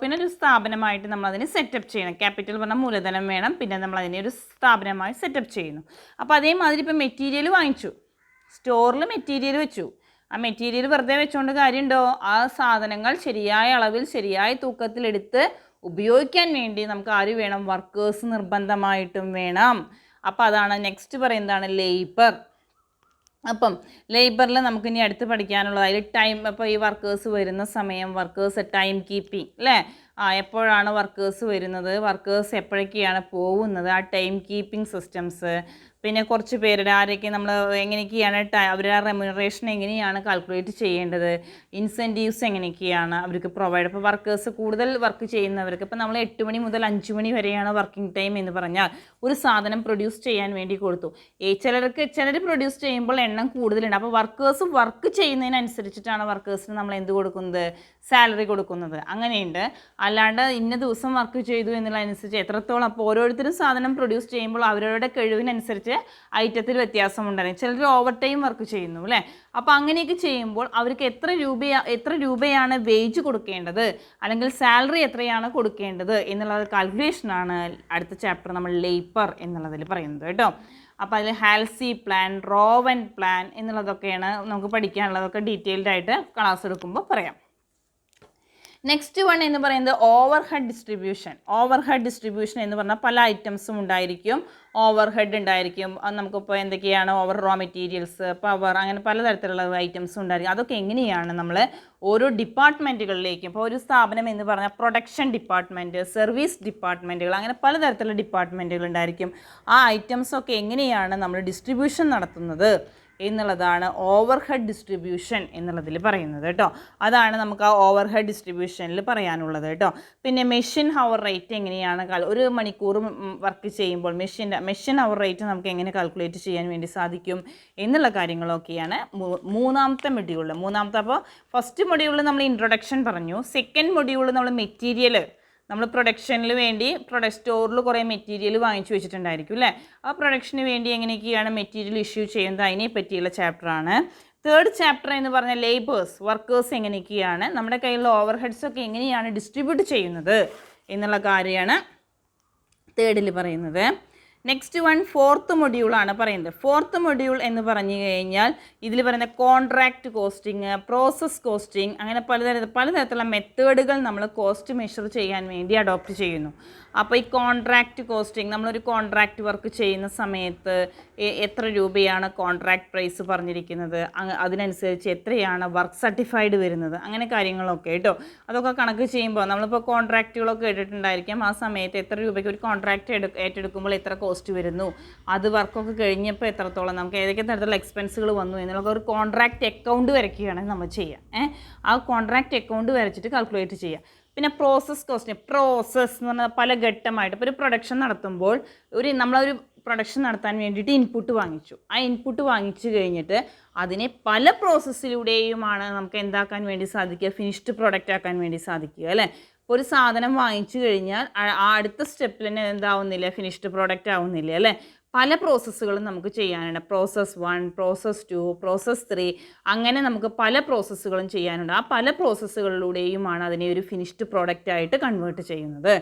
പിന്നെ ഒരു സ്ഥാപനമായിട്ട് നമ്മളതിനെ സെറ്റപ്പ് ചെയ്യണം. ക്യാപിറ്റൽ പറഞ്ഞാൽ മൂലധനം വേണം, പിന്നെ നമ്മളതിനെ ഒരു സ്ഥാപനമായി സെറ്റപ്പ് ചെയ്യുന്നു. അപ്പോൾ അതേമാതിരി ഇപ്പോൾ മെറ്റീരിയൽ വാങ്ങിച്ചു, സ്റ്റോറിൽ മെറ്റീരിയൽ വെച്ചു. ആ മെറ്റീരിയൽ വെറുതെ വെച്ചുകൊണ്ട് കാര്യമുണ്ടോ? ആ സാധനങ്ങൾ ശരിയായ അളവിൽ ശരിയായ തൂക്കത്തിലെടുത്ത് ഉപയോഗിക്കാൻ വേണ്ടി നമുക്ക് ആര് വേണം? വർക്കേഴ്സ് നിർബന്ധമായിട്ടും വേണം. അപ്പോൾ അതാണ് നെക്സ്റ്റ് പറയുന്നതാണ് ലേബർ. അപ്പം ലേബറിൽ നമുക്കിനി അടുത്ത് പഠിക്കാനുള്ളത് അതിൽ ടൈം. അപ്പോൾ ഈ വർക്കേഴ്സ് വരുന്ന സമയം, വർക്കേഴ്സ് ടൈം കീപ്പിംഗ് അല്ലേ. എപ്പോഴാണ് വർക്കേഴ്സ് വരുന്നത്, വർക്കേഴ്സ് എപ്പോഴൊക്കെയാണ് പോകുന്നത്, ആ ടൈം കീപ്പിംഗ് സിസ്റ്റംസ്. പിന്നെ കുറച്ച് പേരുടെ ആരൊക്കെ നമ്മൾ എങ്ങനെയൊക്കെയാണ് അവരുടെ റെമ്യൂണറേഷൻ എങ്ങനെയാണ് കാൽക്കുലേറ്റ് ചെയ്യേണ്ടത്, ഇൻസെൻറ്റീവ്സ് എങ്ങനെയൊക്കെയാണ് അവർക്ക് പ്രൊവൈഡ്. ഇപ്പോൾ വർക്കേഴ്സ് കൂടുതൽ വർക്ക് ചെയ്യുന്നവർക്ക് ഇപ്പോൾ നമ്മൾ 8 മണി മുതൽ 5 മണി വരെയാണ് വർക്കിംഗ് ടൈം എന്ന് പറഞ്ഞാൽ ഒരു സാധനം പ്രൊഡ്യൂസ് ചെയ്യാൻ വേണ്ടി കൊടുത്തു. ചിലർ പ്രൊഡ്യൂസ് ചെയ്യുമ്പോൾ എണ്ണം കൂടുതലുണ്ട്. അപ്പോൾ വർക്കേഴ്സ് വർക്ക് ചെയ്യുന്നതിനനുസരിച്ചിട്ടാണ് വർക്കേഴ്സിന് നമ്മൾ എന്ത് കൊടുക്കുന്നത്? സാലറി കൊടുക്കുന്നത്. അങ്ങനെയുണ്ട്. അല്ലാണ്ട് ഇന്ന ദിവസം വർക്ക് ചെയ്തു എന്നുള്ളതനുസരിച്ച് എത്രത്തോളം. അപ്പോൾ ഓരോരുത്തരും സാധനം പ്രൊഡ്യൂസ് ചെയ്യുമ്പോൾ അവരവരുടെ കഴിവിനനുസരിച്ച് ഐറ്റത്തിൽ വ്യത്യാസമുണ്ടായിരുന്നു. ചിലർ ഓവർ ടൈം വർക്ക് ചെയ്യുന്നു അല്ലേ. അപ്പോൾ അങ്ങനെയൊക്കെ ചെയ്യുമ്പോൾ അവർക്ക് എത്ര രൂപയാണ് വേജ് കൊടുക്കേണ്ടത്, അല്ലെങ്കിൽ സാലറി എത്രയാണ് കൊടുക്കേണ്ടത് എന്നുള്ള കാൽക്കുലേഷനാണ് അടുത്ത ചാപ്റ്റർ നമ്മൾ ലേബർ എന്നുള്ളതിൽ പറയുന്നത് കേട്ടോ. അപ്പോൾ അതിൽ ഹാൽസി പ്ലാൻ, റോവൻ പ്ലാൻ എന്നുള്ളതൊക്കെയാണ് നമുക്ക് പഠിക്കാനുള്ളതൊക്കെ ഡീറ്റെയിൽഡ് ആയിട്ട് ക്ലാസ് എടുക്കുമ്പോൾ പറയാം. നെക്സ്റ്റ് വൺ എന്ന് പറയുന്നത് over head distribution. Over head distribution എന്ന് പറഞ്ഞാൽ പല ഐറ്റംസും ഉണ്ടായിരിക്കും. ഓവർ ഹെഡ് ഉണ്ടായിരിക്കും. നമുക്കിപ്പോൾ എന്തൊക്കെയാണ് ഓവർ റോ മെറ്റീരിയൽസ്, പവർ, അങ്ങനെ പലതരത്തിലുള്ള ഐറ്റംസും ഉണ്ടായിരിക്കും. അതൊക്കെ എങ്ങനെയാണ് നമ്മൾ ഓരോ ഡിപ്പാർട്ട്മെൻറ്റുകളിലേക്കും, ഇപ്പോൾ ഒരു സ്ഥാപനം എന്ന് പറഞ്ഞാൽ പ്രൊഡക്ഷൻ ഡിപ്പാർട്ട്മെൻറ്റ്, സർവീസ് ഡിപ്പാർട്ട്മെൻറ്റുകൾ, അങ്ങനെ പലതരത്തിലുള്ള ഡിപ്പാർട്ട്മെൻറ്റുകൾ ഉണ്ടായിരിക്കും. ആ ഐറ്റംസൊക്കെ എങ്ങനെയാണ് നമ്മൾ ഡിസ്ട്രിബ്യൂഷൻ നടത്തുന്നത് എന്നുള്ളതാണ് ഓവർ ഹെഡ് ഡിസ്ട്രിബ്യൂഷൻ എന്നുള്ളതിൽ പറയുന്നത് കേട്ടോ. അതാണ് നമുക്ക് ആ ഓവർ ഹെഡ് ഡിസ്ട്രിബ്യൂഷനിൽ പറയാനുള്ളത് കേട്ടോ. പിന്നെ മെഷീൻ ഹവർ റേറ്റ് എങ്ങനെയാണ്, ഒരു മണിക്കൂർ വർക്ക് ചെയ്യുമ്പോൾ മെഷീൻ ഹവർ റേറ്റ് നമുക്ക് എങ്ങനെ കാൽക്കുലേറ്റ് ചെയ്യാൻ വേണ്ടി സാധിക്കും എന്നുള്ള കാര്യങ്ങളൊക്കെയാണ് മൂന്നാമത്തെ മൊഡ്യൂളിൽ. അപ്പോൾ ഫസ്റ്റ് മൊഡ്യൂളിൽ നമ്മൾ ഇൻട്രൊഡക്ഷൻ പറഞ്ഞു. സെക്കൻഡ് മൊഡ്യൂളിൽ നമ്മൾ മെറ്റീരിയൽ, നമ്മൾ പ്രൊഡക്ഷനിൽ വേണ്ടി സ്റ്റോറിൽ കുറേ മെറ്റീരിയൽ വാങ്ങിച്ചു വെച്ചിട്ടുണ്ടായിരിക്കും അല്ലേ. ആ പ്രൊഡക്ഷന് വേണ്ടി എങ്ങനെയൊക്കെയാണ് മെറ്റീരിയൽ ഇഷ്യൂ ചെയ്യുന്നത് അതിനെ പറ്റിയുള്ള ചാപ്റ്ററാണ്. തേർഡ് ചാപ്റ്റർ എന്ന് പറഞ്ഞാൽ ലേബേഴ്സ്, വർക്കേഴ്സ് എങ്ങനെയൊക്കെയാണ്, നമ്മുടെ കയ്യിലുള്ള ഓവർ ഹെഡ്സൊക്കെ എങ്ങനെയാണ് ഡിസ്ട്രിബ്യൂട്ട് ചെയ്യുന്നത് എന്നുള്ള കാര്യമാണ് തേർഡിൽ പറയുന്നത്. നെക്സ്റ്റ് വൺ ഫോർത്ത് മൊഡ്യൂളാണ് പറയുന്നത്. ഫോർത്ത് മൊഡ്യൂൾ എന്ന് പറഞ്ഞു കഴിഞ്ഞാൽ ഇതിൽ പറയുന്ന കോൺട്രാക്റ്റ് കോസ്റ്റിംഗ്, പ്രോസസ് കോസ്റ്റിംഗ്, അങ്ങനെ പലതരത്തിലുള്ള മെത്തേഡുകൾ നമ്മൾ കോസ്റ്റ് മെഷർ ചെയ്യാൻ വേണ്ടി അഡോപ്റ്റ് ചെയ്യുന്നു. അപ്പോൾ ഈ കോൺട്രാക്റ്റ് കോസ്റ്റിംഗ്, നമ്മളൊരു കോൺട്രാക്റ്റ് വർക്ക് ചെയ്യുന്ന സമയത്ത് എത്ര രൂപയാണ് കോൺട്രാക്റ്റ് പ്രൈസ് പറഞ്ഞിരിക്കുന്നത്, അതിനനുസരിച്ച് എത്രയാണ് വർക്ക് സർട്ടിഫൈഡ് വരുന്നത്, അങ്ങനെ കാര്യങ്ങളൊക്കെ കേട്ടോ. അതൊക്കെ കണക്ക് ചെയ്യുമ്പോൾ നമ്മളിപ്പോൾ കോൺട്രാക്റ്റുകളൊക്കെ കേട്ടിട്ടുണ്ടായിരിക്കാം. ആ സമയത്ത് എത്ര രൂപയ്ക്ക് ഒരു കോൺട്രാക്റ്റ് ഏറ്റെടുക്കുമ്പോൾ എത്ര കോസ്റ്റ് വരുന്നു, അത് വർക്കൊക്കെ കഴിഞ്ഞപ്പോൾ എത്രത്തോളം നമുക്ക് ഏതൊക്കെ തരത്തിലുള്ള എക്സ്പെൻസുകൾ വന്നു എന്നുള്ള ഒരു കോൺട്രാക്റ്റ് അക്കൗണ്ട് വരയ്ക്കുകയാണ് നമ്മൾ ചെയ്യുക. ആ കോൺട്രാക്റ്റ് അക്കൗണ്ട് വരച്ചിട്ട് കാൽക്കുലേറ്റ് ചെയ്യുക. പിന്നെ പ്രോസസ് കോസ്റ്റിംഗ്, പ്രോസസ്സ് എന്ന് പറഞ്ഞാൽ പല ഘട്ടമായിട്ട് ഇപ്പോൾ ഒരു പ്രൊഡക്ഷൻ നടത്തുമ്പോൾ നമ്മളൊരു പ്രൊഡക്ഷൻ നടത്താൻ വേണ്ടിയിട്ട് ഇൻപുട്ട് വാങ്ങിച്ചു. ആ ഇൻപുട്ട് വാങ്ങിച്ചു കഴിഞ്ഞിട്ട് അതിനെ പല പ്രോസസ്സിലൂടെയുമാണ് നമുക്ക് എന്താക്കാൻ വേണ്ടി സാധിക്കുക, ഫിനിഷ്ഡ് പ്രോഡക്റ്റ് ആക്കാൻ വേണ്ടി സാധിക്കുക അല്ലേ. ഇപ്പോൾ ഒരു സാധനം വാങ്ങിച്ചു കഴിഞ്ഞാൽ അടുത്ത സ്റ്റെപ്പിൽ തന്നെ എന്താവുന്നില്ല, ഫിനിഷ്ഡ് പ്രോഡക്റ്റ് ആവുന്നില്ല അല്ലേ. പല പ്രോസസ്സുകളും നമുക്ക് ചെയ്യാനുണ്ട്. പ്രോസസ്സ് 1, പ്രോസസ്സ് 2, പ്രോസസ്സ് 3, അങ്ങനെ നമുക്ക് പല പ്രോസസ്സുകളും ചെയ്യാനുണ്ട്. ആ പല പ്രോസസ്സുകളിലൂടെയുമാണ് അതിനെ ഒരു ഫിനിഷ്ഡ് പ്രോഡക്റ്റ് ആയിട്ട് കൺവേർട്ട് ചെയ്യുന്നത്.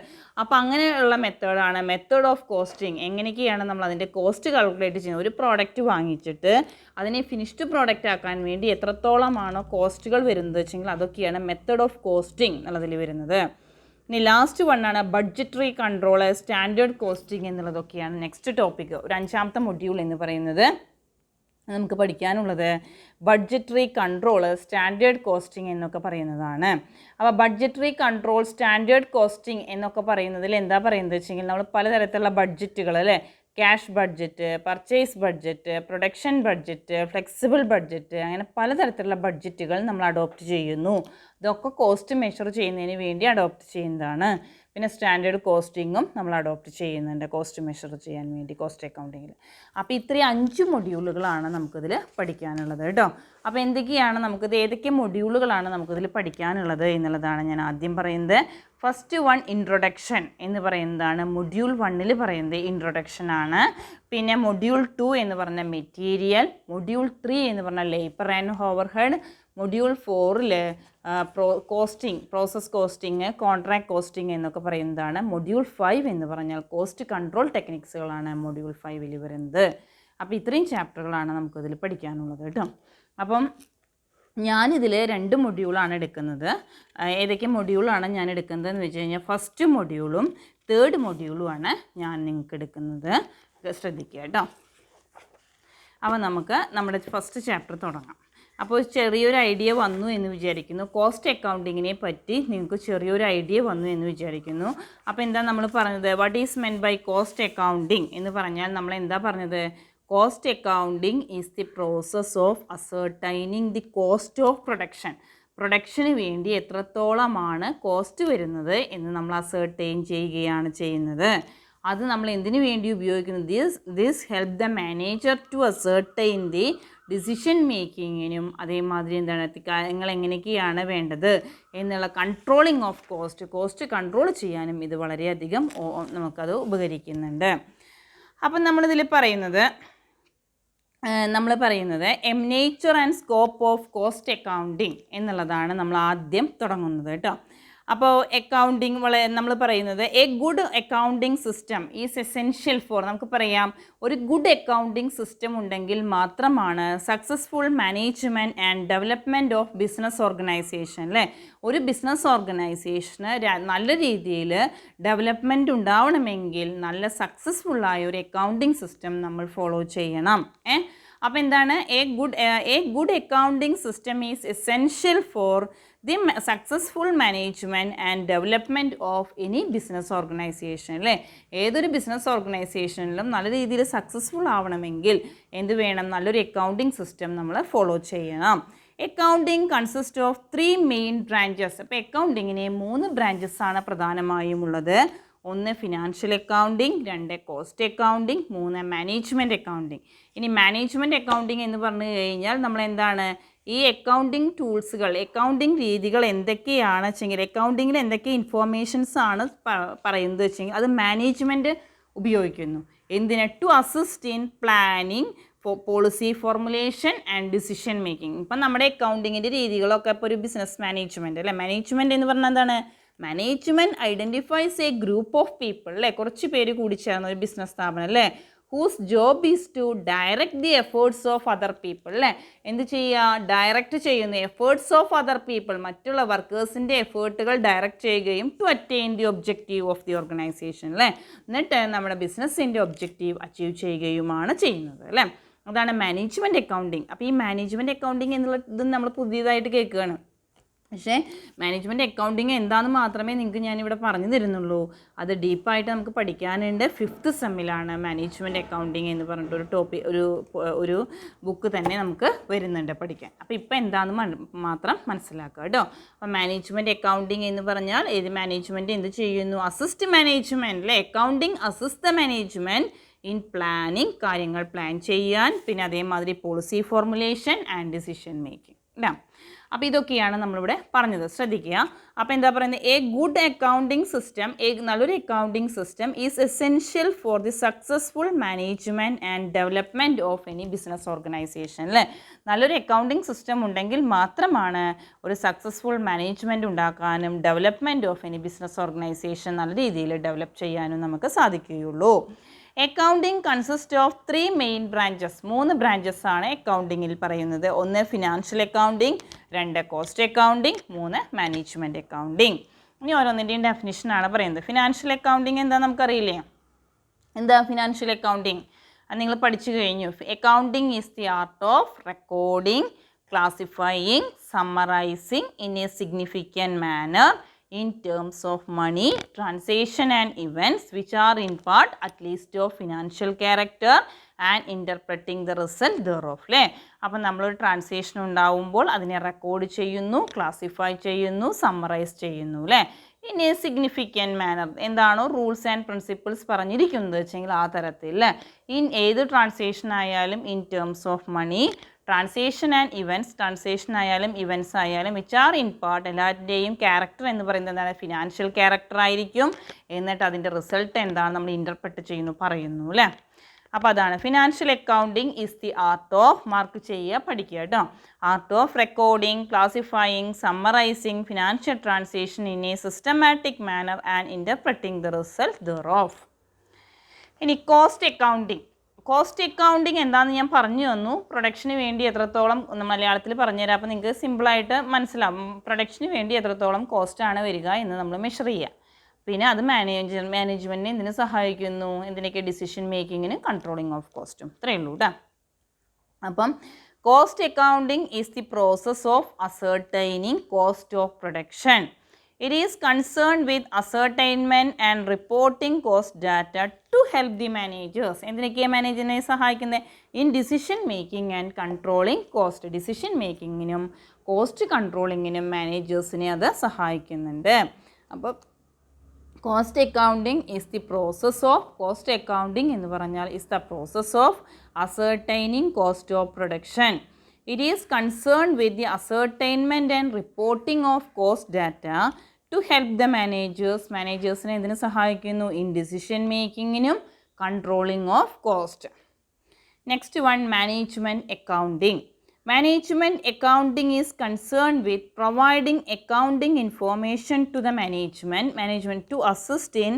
അപ്പോൾ അങ്ങനെയുള്ള മെത്തേഡാണ് മെത്തേഡ് ഓഫ് കോസ്റ്റിംഗ്. എങ്ങനെയൊക്കെയാണ് നമ്മൾ അതിൻ്റെ കോസ്റ്റ് കാൽക്കുലേറ്റ് ചെയ്യുന്നത്. ഒരു പ്രോഡക്റ്റ് വാങ്ങിച്ചിട്ട് അതിനെ ഫിനിഷ്ഡ് പ്രോഡക്റ്റ് ആക്കാൻ വേണ്ടി എത്രത്തോളമാണോ കോസ്റ്റുകൾ വരുന്നത് വെച്ചെങ്കിൽ അതൊക്കെയാണ് മെത്തേഡ് ഓഫ് കോസ്റ്റിംഗ് എന്നുള്ളതിൽ വരുന്നത്. ഇനി ലാസ്റ്റ് വണ്ണാണ് ബഡ്ജറ്ററി കൺട്രോൾ, സ്റ്റാൻഡേർഡ് കോസ്റ്റിംഗ് എന്നുള്ളതൊക്കെയാണ് നെക്സ്റ്റ് ടോപ്പിക്. ഒരു 5ാമത്തെ മൊഡ്യൂൾ എന്ന് പറയുന്നത് നമുക്ക് പഠിക്കാനുള്ളത് ബഡ്ജറ്ററി കൺട്രോൾ, സ്റ്റാൻഡേർഡ് കോസ്റ്റിംഗ് എന്നൊക്കെ പറയുന്നതാണ്. അപ്പോൾ ബഡ്ജറ്ററി കൺട്രോൾ, സ്റ്റാൻഡേർഡ് കോസ്റ്റിംഗ് എന്നൊക്കെ പറയുന്നതിൽ എന്താ പറയുന്നത് വെച്ചെങ്കിൽ നമ്മൾ പലതരത്തിലുള്ള ബഡ്ജറ്റുകൾ അല്ലേ, cash budget, purchase budget, production budget, flexible budget, അങ്ങനെ പലതരത്തിലുള്ള ബഡ്ജറ്റുകൾ നമ്മൾ അഡോപ്റ്റ് ചെയ്യുന്നു. ഇതൊക്കെ കോസ്റ്റ് മെഷർ ചെയ്യുന്നതിന് വേണ്ടി അഡോപ്റ്റ് ചെയ്യുന്നതാണ്. പിന്നെ സ്റ്റാൻഡേർഡ് കോസ്റ്റിങ്ങും നമ്മൾ അഡോപ്റ്റ് ചെയ്യുന്നുണ്ട് കോസ്റ്റ് മെഷർ ചെയ്യാൻ വേണ്ടി കോസ്റ്റ് അക്കൗണ്ടിങ്ങിൽ. അപ്പോൾ ഇത്രയും 5 മൊഡ്യൂളുകളാണ് നമുക്കിതിൽ പഠിക്കാനുള്ളത് കേട്ടോ. അപ്പോൾ എന്തൊക്കെയാണ് നമുക്കിത്, ഏതൊക്കെ മൊഡ്യൂളുകളാണ് നമുക്കിതിൽ പഠിക്കാനുള്ളത് എന്നുള്ളതാണ് ഞാൻ ആദ്യം പറയുന്നത്. ഫസ്റ്റ് വൺ ഇൻട്രൊഡക്ഷൻ എന്ന് പറയുന്നതാണ്. മൊഡ്യൂൾ 1 പറയുന്നത് ഇൻട്രൊഡക്ഷൻ ആണ്. പിന്നെ മൊഡ്യൂൾ 2 എന്ന് പറഞ്ഞ മെറ്റീരിയൽ, മൊഡ്യൂൾ 3 എന്ന് പറഞ്ഞാൽ labour and overhead, module 4 costing, process costing, contract costing എന്നൊക്കെ പറയുന്നതാണ്. മൊഡ്യൂൾ 5 എന്ന് പറഞ്ഞാൽ കോസ്റ്റ് കൺട്രോൾ ടെക്നിക്സുകളാണ് മൊഡ്യൂൾ 5 വരുന്നത്. അപ്പോൾ ഇത്രയും ചാപ്റ്ററുകളാണ് നമുക്കിതിൽ പഠിക്കാനുള്ളത് കേട്ടോ. അപ്പം ഞാനിതിൽ 2 മൊഡ്യൂളാണ് എടുക്കുന്നത്. ഏതൊക്കെ മൊഡ്യൂളാണ് ഞാൻ എടുക്കുന്നത് എന്ന് വെച്ച് കഴിഞ്ഞാൽ ഫസ്റ്റ് മൊഡ്യൂളും 3rd മൊഡ്യൂളുമാണ് ഞാൻ നിങ്ങൾക്ക് എടുക്കുന്നത്. ശ്രദ്ധിക്കുക കേട്ടോ. അപ്പോൾ നമുക്ക് നമ്മുടെ ഫസ്റ്റ് ചാപ്റ്റർ തുടങ്ങാം. അപ്പോൾ ചെറിയൊരു ഐഡിയ വന്നു എന്ന് വിചാരിക്കുന്നു. കോസ്റ്റ് അക്കൗണ്ടിങ്ങിനെ പറ്റി നിങ്ങൾക്ക് ചെറിയൊരു ഐഡിയ വന്നു എന്ന് വിചാരിക്കുന്നു. അപ്പോൾ എന്താ നമ്മൾ പറഞ്ഞത്, what is meant by cost accounting എന്ന് പറഞ്ഞാൽ നമ്മൾ എന്താ പറഞ്ഞത്, cost accounting is the process of ascertaining the cost of പ്രൊഡക്ഷന് വേണ്ടി എത്രത്തോളമാണ് കോസ്റ്റ് വരുന്നത് എന്ന് നമ്മൾ അസർട്ടൈൻ ചെയ്യുകയാണ് ചെയ്യുന്നത്. അത് നമ്മൾ എന്തിനു വേണ്ടി ഉപയോഗിക്കുന്നു, this help the manager to ascertain the decision മേക്കിങ്ങിനും അതേമാതിരി എന്താണ് കാര്യങ്ങൾ എങ്ങനെയൊക്കെയാണ് വേണ്ടത് എന്നുള്ള കൺട്രോളിങ് ഓഫ് കോസ്റ്റ് കൺട്രോൾ ചെയ്യാനും ഇത് വളരെയധികം നമുക്കത് ഉപകരിക്കുന്നുണ്ട്. അപ്പം നമ്മളിതിൽ പറയുന്നത് nature and scope of cost accounting എന്നുള്ളതാണ് നമ്മൾ ആദ്യം തുടങ്ങുന്നത് കേട്ടോ. അപ്പോൾ അക്കൗണ്ടിങ് നമ്മൾ പറയുന്നത് A good accounting system is essential for, നമുക്ക് പറയാം ഒരു ഗുഡ് അക്കൗണ്ടിങ് സിസ്റ്റം ഉണ്ടെങ്കിൽ മാത്രമാണ് successful management and development of business organisation അല്ലേ. ഒരു ബിസിനസ് ഓർഗനൈസേഷന് നല്ല രീതിയിൽ ഡെവലപ്മെൻറ്റ് ഉണ്ടാവണമെങ്കിൽ നല്ല സക്സസ്ഫുള്ളായ ഒരു അക്കൗണ്ടിങ് സിസ്റ്റം നമ്മൾ ഫോളോ ചെയ്യണം. അപ്പോൾ എന്താണ്, A good accounting system is essential for the successful management and development of any business organisation അല്ലേ. ഏതൊരു ബിസിനസ് ഓർഗനൈസേഷനിലും നല്ല രീതിയിൽ സക്സസ്ഫുൾ ആവണമെങ്കിൽ എന്ത് വേണം, നല്ലൊരു അക്കൗണ്ടിങ് സിസ്റ്റം നമ്മൾ ഫോളോ ചെയ്യണം. Accounting consist of 3 main branches. അപ്പോൾ അക്കൗണ്ടിങ്ങിന് 3 ബ്രാഞ്ചസാണ് പ്രധാനമായും ഉള്ളത്. 1 financial accounting, 2 cost accounting, 3 management accounting. ഇനി മാനേജ്മെൻറ്റ് അക്കൗണ്ടിങ് എന്ന് പറഞ്ഞു കഴിഞ്ഞാൽ നമ്മളെന്താണ്, ഈ അക്കൗണ്ടിങ് ടൂൾസുകൾ, അക്കൗണ്ടിങ് രീതികൾ എന്തൊക്കെയാണ് വെച്ചെങ്കിൽ, അക്കൗണ്ടിങ്ങിൽ എന്തൊക്കെ ഇൻഫോർമേഷൻസ് ആണ് പറയുന്നത് വെച്ചെങ്കിൽ അത് മാനേജ്മെൻറ്റ് ഉപയോഗിക്കുന്നു. എന്തിന്, to assist in planning, policy formulation and decision making. ഇപ്പം നമ്മുടെ അക്കൗണ്ടിങ്ങിൻ്റെ രീതികളൊക്കെ ഇപ്പോൾ ഒരു ബിസിനസ് മാനേജ്മെൻറ്റ് അല്ലേ. മാനേജ്മെൻറ്റ് എന്ന് പറഞ്ഞാൽ എന്താണ്, management identifies a group of people അല്ലേ, കുറച്ച് പേര് കൂടി ചേർന്ന ഒരു ബിസിനസ് സ്ഥാപനം അല്ലേ. Whose job is to direct the efforts of other people അല്ലേ. എന്ത് ചെയ്യുക, ഡയറക്റ്റ് ചെയ്യുന്നു എഫേർട്സ് ഓഫ് അതർ പീപ്പിൾ, മറ്റുള്ള വർക്കേഴ്സിൻ്റെ എഫേർട്ടുകൾ ഡയറക്റ്റ് ചെയ്യുകയും to attain the objective of the organisation അല്ലേ. എന്നിട്ട് നമ്മുടെ ബിസിനസ്സിൻ്റെ ഒബ്ജക്റ്റീവ് അച്ചീവ് ചെയ്യുകയുമാണ് ചെയ്യുന്നത് അല്ലേ. അതാണ് മാനേജ്മെൻറ്റ് അക്കൗണ്ടിങ്. അപ്പോൾ ഈ മാനേജ്മെൻറ്റ് അക്കൗണ്ടിങ് എന്നുള്ള ഇത് നമ്മൾ പുതിയതായിട്ട് കേൾക്കുകയാണ്. പക്ഷേ മാനേജ്മെൻറ്റ് അക്കൗണ്ടിങ് എന്താണെന്ന് മാത്രമേ നിങ്ങൾക്ക് ഞാനിവിടെ പറഞ്ഞു തരുന്നുള്ളൂ. അത് ഡീപ്പായിട്ട് നമുക്ക് പഠിക്കാനുണ്ട്. 5th സെമ്മിലാണ് മാനേജ്മെൻറ്റ് അക്കൗണ്ടിങ് എന്ന് പറഞ്ഞിട്ടൊരു ഒരു ബുക്ക് തന്നെ നമുക്ക് വരുന്നുണ്ട് പഠിക്കാൻ. അപ്പോൾ ഇപ്പോൾ എന്താണെന്ന് മാത്രം മനസ്സിലാക്കുക കേട്ടോ. അപ്പോൾ മാനേജ്മെൻറ്റ് അക്കൗണ്ടിങ് എന്ന് പറഞ്ഞാൽ ഏത് മാനേജ്മെൻറ്റ് എന്ത് ചെയ്യുന്നു? അസിസ്റ്റ് മാനേജ്മെൻറ്റ് അല്ലേ? Accounting assist the management in planning, കാര്യങ്ങൾ പ്ലാൻ ചെയ്യാൻ, പിന്നെ അതേമാതിരി policy formulation and decision making അല്ലേ? അപ്പോൾ ഇതൊക്കെയാണ് നമ്മളിവിടെ പറഞ്ഞത്, ശ്രദ്ധിക്കുക. അപ്പോൾ എന്താ പറയുന്നത്? എ ഗുഡ് അക്കൗണ്ടിങ് സിസ്റ്റം, നല്ലൊരു accounting system is essential for the successful management and development of any business organisation അല്ലേ? നല്ലൊരു അക്കൗണ്ടിങ് സിസ്റ്റം ഉണ്ടെങ്കിൽ മാത്രമാണ് ഒരു സക്സസ്ഫുൾ മാനേജ്മെൻറ്റ് ഉണ്ടാക്കാനും development of any business organisation നല്ല രീതിയിൽ ഡെവലപ്പ് ചെയ്യാനും നമുക്ക് സാധിക്കുകയുള്ളൂ. Accounting consist of 3 main branches, 3 branches ആണ് അക്കൗണ്ടിങ്ങിൽ പറയുന്നത്. 1 financial accounting, 2 cost accounting, 3 management accounting. ഇനി ഓരോന്നിൻ്റെയും ഡെഫിനിഷനാണ് പറയുന്നത്. ഫിനാൻഷ്യൽ അക്കൗണ്ടിങ് എന്താ നമുക്കറിയില്ലേ? എന്താ ഫിനാൻഷ്യൽ അക്കൗണ്ടിങ്? അത് നിങ്ങൾ പഠിച്ചു കഴിഞ്ഞു. Accounting is the art of recording, classifying, summarising in a significant manner in terms of money, transaction and events which are in part at least of financial character and interpreting the result thereof അല്ലേ? അപ്പം നമ്മളൊരു transaction ഉണ്ടാവുമ്പോൾ അതിനെ record ചെയ്യുന്നു, classify ചെയ്യുന്നു, summarise ചെയ്യുന്നു അല്ലേ? In a significant manner, എന്താണോ റൂൾസ് ആൻഡ് പ്രിൻസിപ്പിൾസ് പറഞ്ഞിരിക്കുന്നത് വെച്ചെങ്കിൽ ആ തരത്തിൽ ഏത് ട്രാൻസാക്ഷൻ ആയാലും in terms of money, transaction and events, transaction ആയാലും ഇവൻറ്റ്സ് ആയാലും വിച്ച് ആർ ഇൻ പാർട്ട്, എല്ലാവരുടെയും ക്യാരക്ടർ എന്ന് പറയുന്നത് എന്താണ്? ഫിനാൻഷ്യൽ ക്യാരക്ടർ ആയിരിക്കും. എന്നിട്ട് അതിൻ്റെ റിസൾട്ട് എന്താണ് നമ്മൾ ഇൻ്റർപ്രറ്റ് ചെയ്യുന്നു, പറയുന്നു അല്ലേ? അപ്പോൾ അതാണ് financial accounting is the art of, mark ചെയ്യുക, പഠിക്കുക കേട്ടോ, art of recording, classifying, summarising financial transaction in a systematic manner and interpreting the result thereof. ഇനി കോസ്റ്റ് അക്കൗണ്ടിങ്. കോസ്റ്റ് അക്കൗണ്ടിങ് എന്താണെന്ന് ഞാൻ പറഞ്ഞു തന്നു. പ്രൊഡക്ഷന് വേണ്ടി എത്രത്തോളം മലയാളത്തിൽ പറഞ്ഞുതരാം. അപ്പോൾ നിങ്ങൾക്ക് സിമ്പിളായിട്ട് മനസ്സിലാവും പ്രൊഡക്ഷന് വേണ്ടി എത്രത്തോളം കോസ്റ്റാണ് വരിക എന്ന് നമ്മൾ മെഷർ ചെയ്യുക. പിന്നെ അത് മാനേജ്മെൻറ്റിനെ എന്തിനു സഹായിക്കുന്നു? എന്തിനൊക്കെ? ഡിസിഷൻ മേക്കിങ്ങിന്, കൺട്രോളിങ് ഓഫ് കോസ്റ്റും. ഇത്രയേ ഉള്ളൂ കേട്ടോ. അപ്പം cost accounting is the process of ascertaining cost of production. It is concerned with ascertainment and reporting cost data to help the managers. എന്തിനൊക്കെയാണ് മാനേജറിനെ സഹായിക്കുന്നത്? In decision making and controlling cost. Decision മേക്കിങ്ങിനും cost കൺട്രോളിങ്ങിനും മാനേജേഴ്സിനെ അത് സഹായിക്കുന്നുണ്ട്. അപ്പോൾ cost accounting is the process of, cost accounting എന്ന് പറഞ്ഞാൽ is the process of ascertaining cost of production. It is concerned with the ascertainment and reporting of cost data to help the managers. മാനേജേഴ്സിനെ എന്തിനു സഹായിക്കുന്നു? In decision മേക്കിങ്ങിനും controlling of cost. Next one, management accounting. Management accounting is concerned with providing accounting information to the management to assist in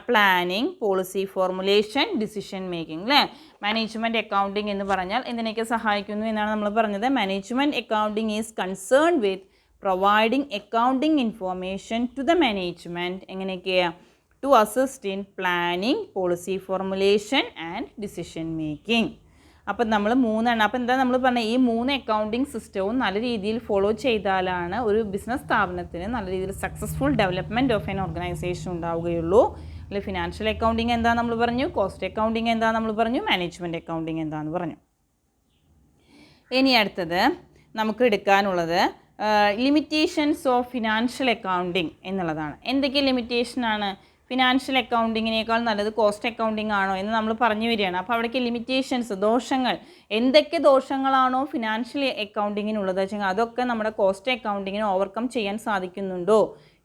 planning, policy formulation, decision making അല്ലേ? Management accounting എന്ന് പറഞ്ഞാൽ എന്തിനൊക്കെ സഹായിക്കുന്നു എന്നാണ് നമ്മൾ പറഞ്ഞത്. Management accounting is concern with providing accounting information to the management. എങ്ങനെയൊക്കെയാണ്? To assist in planning, policy formulation and decision making. അപ്പം നമ്മൾ 3 അപ്പം എന്താ നമ്മൾ പറഞ്ഞത്? ഈ 3 അക്കൗണ്ടിങ് സിസ്റ്റവും നല്ല രീതിയിൽ ഫോളോ ചെയ്താലാണ് ഒരു ബിസിനസ് സ്ഥാപനത്തിന് നല്ല രീതിയിൽ successful development of N organisation ഉണ്ടാവുകയുള്ളൂ. അല്ലെ? ഫിനാൻഷ്യൽ അക്കൗണ്ടിങ് എന്താ നമ്മൾ പറഞ്ഞു, കോസ്റ്റ് അക്കൗണ്ടിങ് എന്താ നമ്മൾ പറഞ്ഞു, മാനേജ്മെൻറ്റ് അക്കൗണ്ടിങ് എന്താണെന്ന് പറഞ്ഞു. ഇനി അടുത്തത് നമുക്ക് എടുക്കാനുള്ളത് ലിമിറ്റേഷൻസ് ഓഫ് ഫിനാൻഷ്യൽ അക്കൗണ്ടിങ് എന്നുള്ളതാണ്. എന്തൊക്കെ ലിമിറ്റേഷനാണ്? ഫിനാൻഷ്യൽ അക്കൗണ്ടിങ്ങിനേക്കാൾ നല്ലത് കോസ്റ്റ് അക്കൗണ്ടിങ് ആണോ എന്ന് നമ്മൾ പറഞ്ഞു വരികയാണ്. അപ്പോൾ അവിടേക്ക് ലിമിറ്റേഷൻസ്, ദോഷങ്ങൾ, എന്തൊക്കെ ദോഷങ്ങളാണോ ഫിനാൻഷ്യൽ അക്കൗണ്ടിങ്ങിനുള്ളത് വെച്ചാൽ അതൊക്കെ നമ്മുടെ കോസ്റ്റ് അക്കൗണ്ടിങ്ങിന് ഓവർകം ചെയ്യാൻ സാധിക്കുന്നുണ്ടോ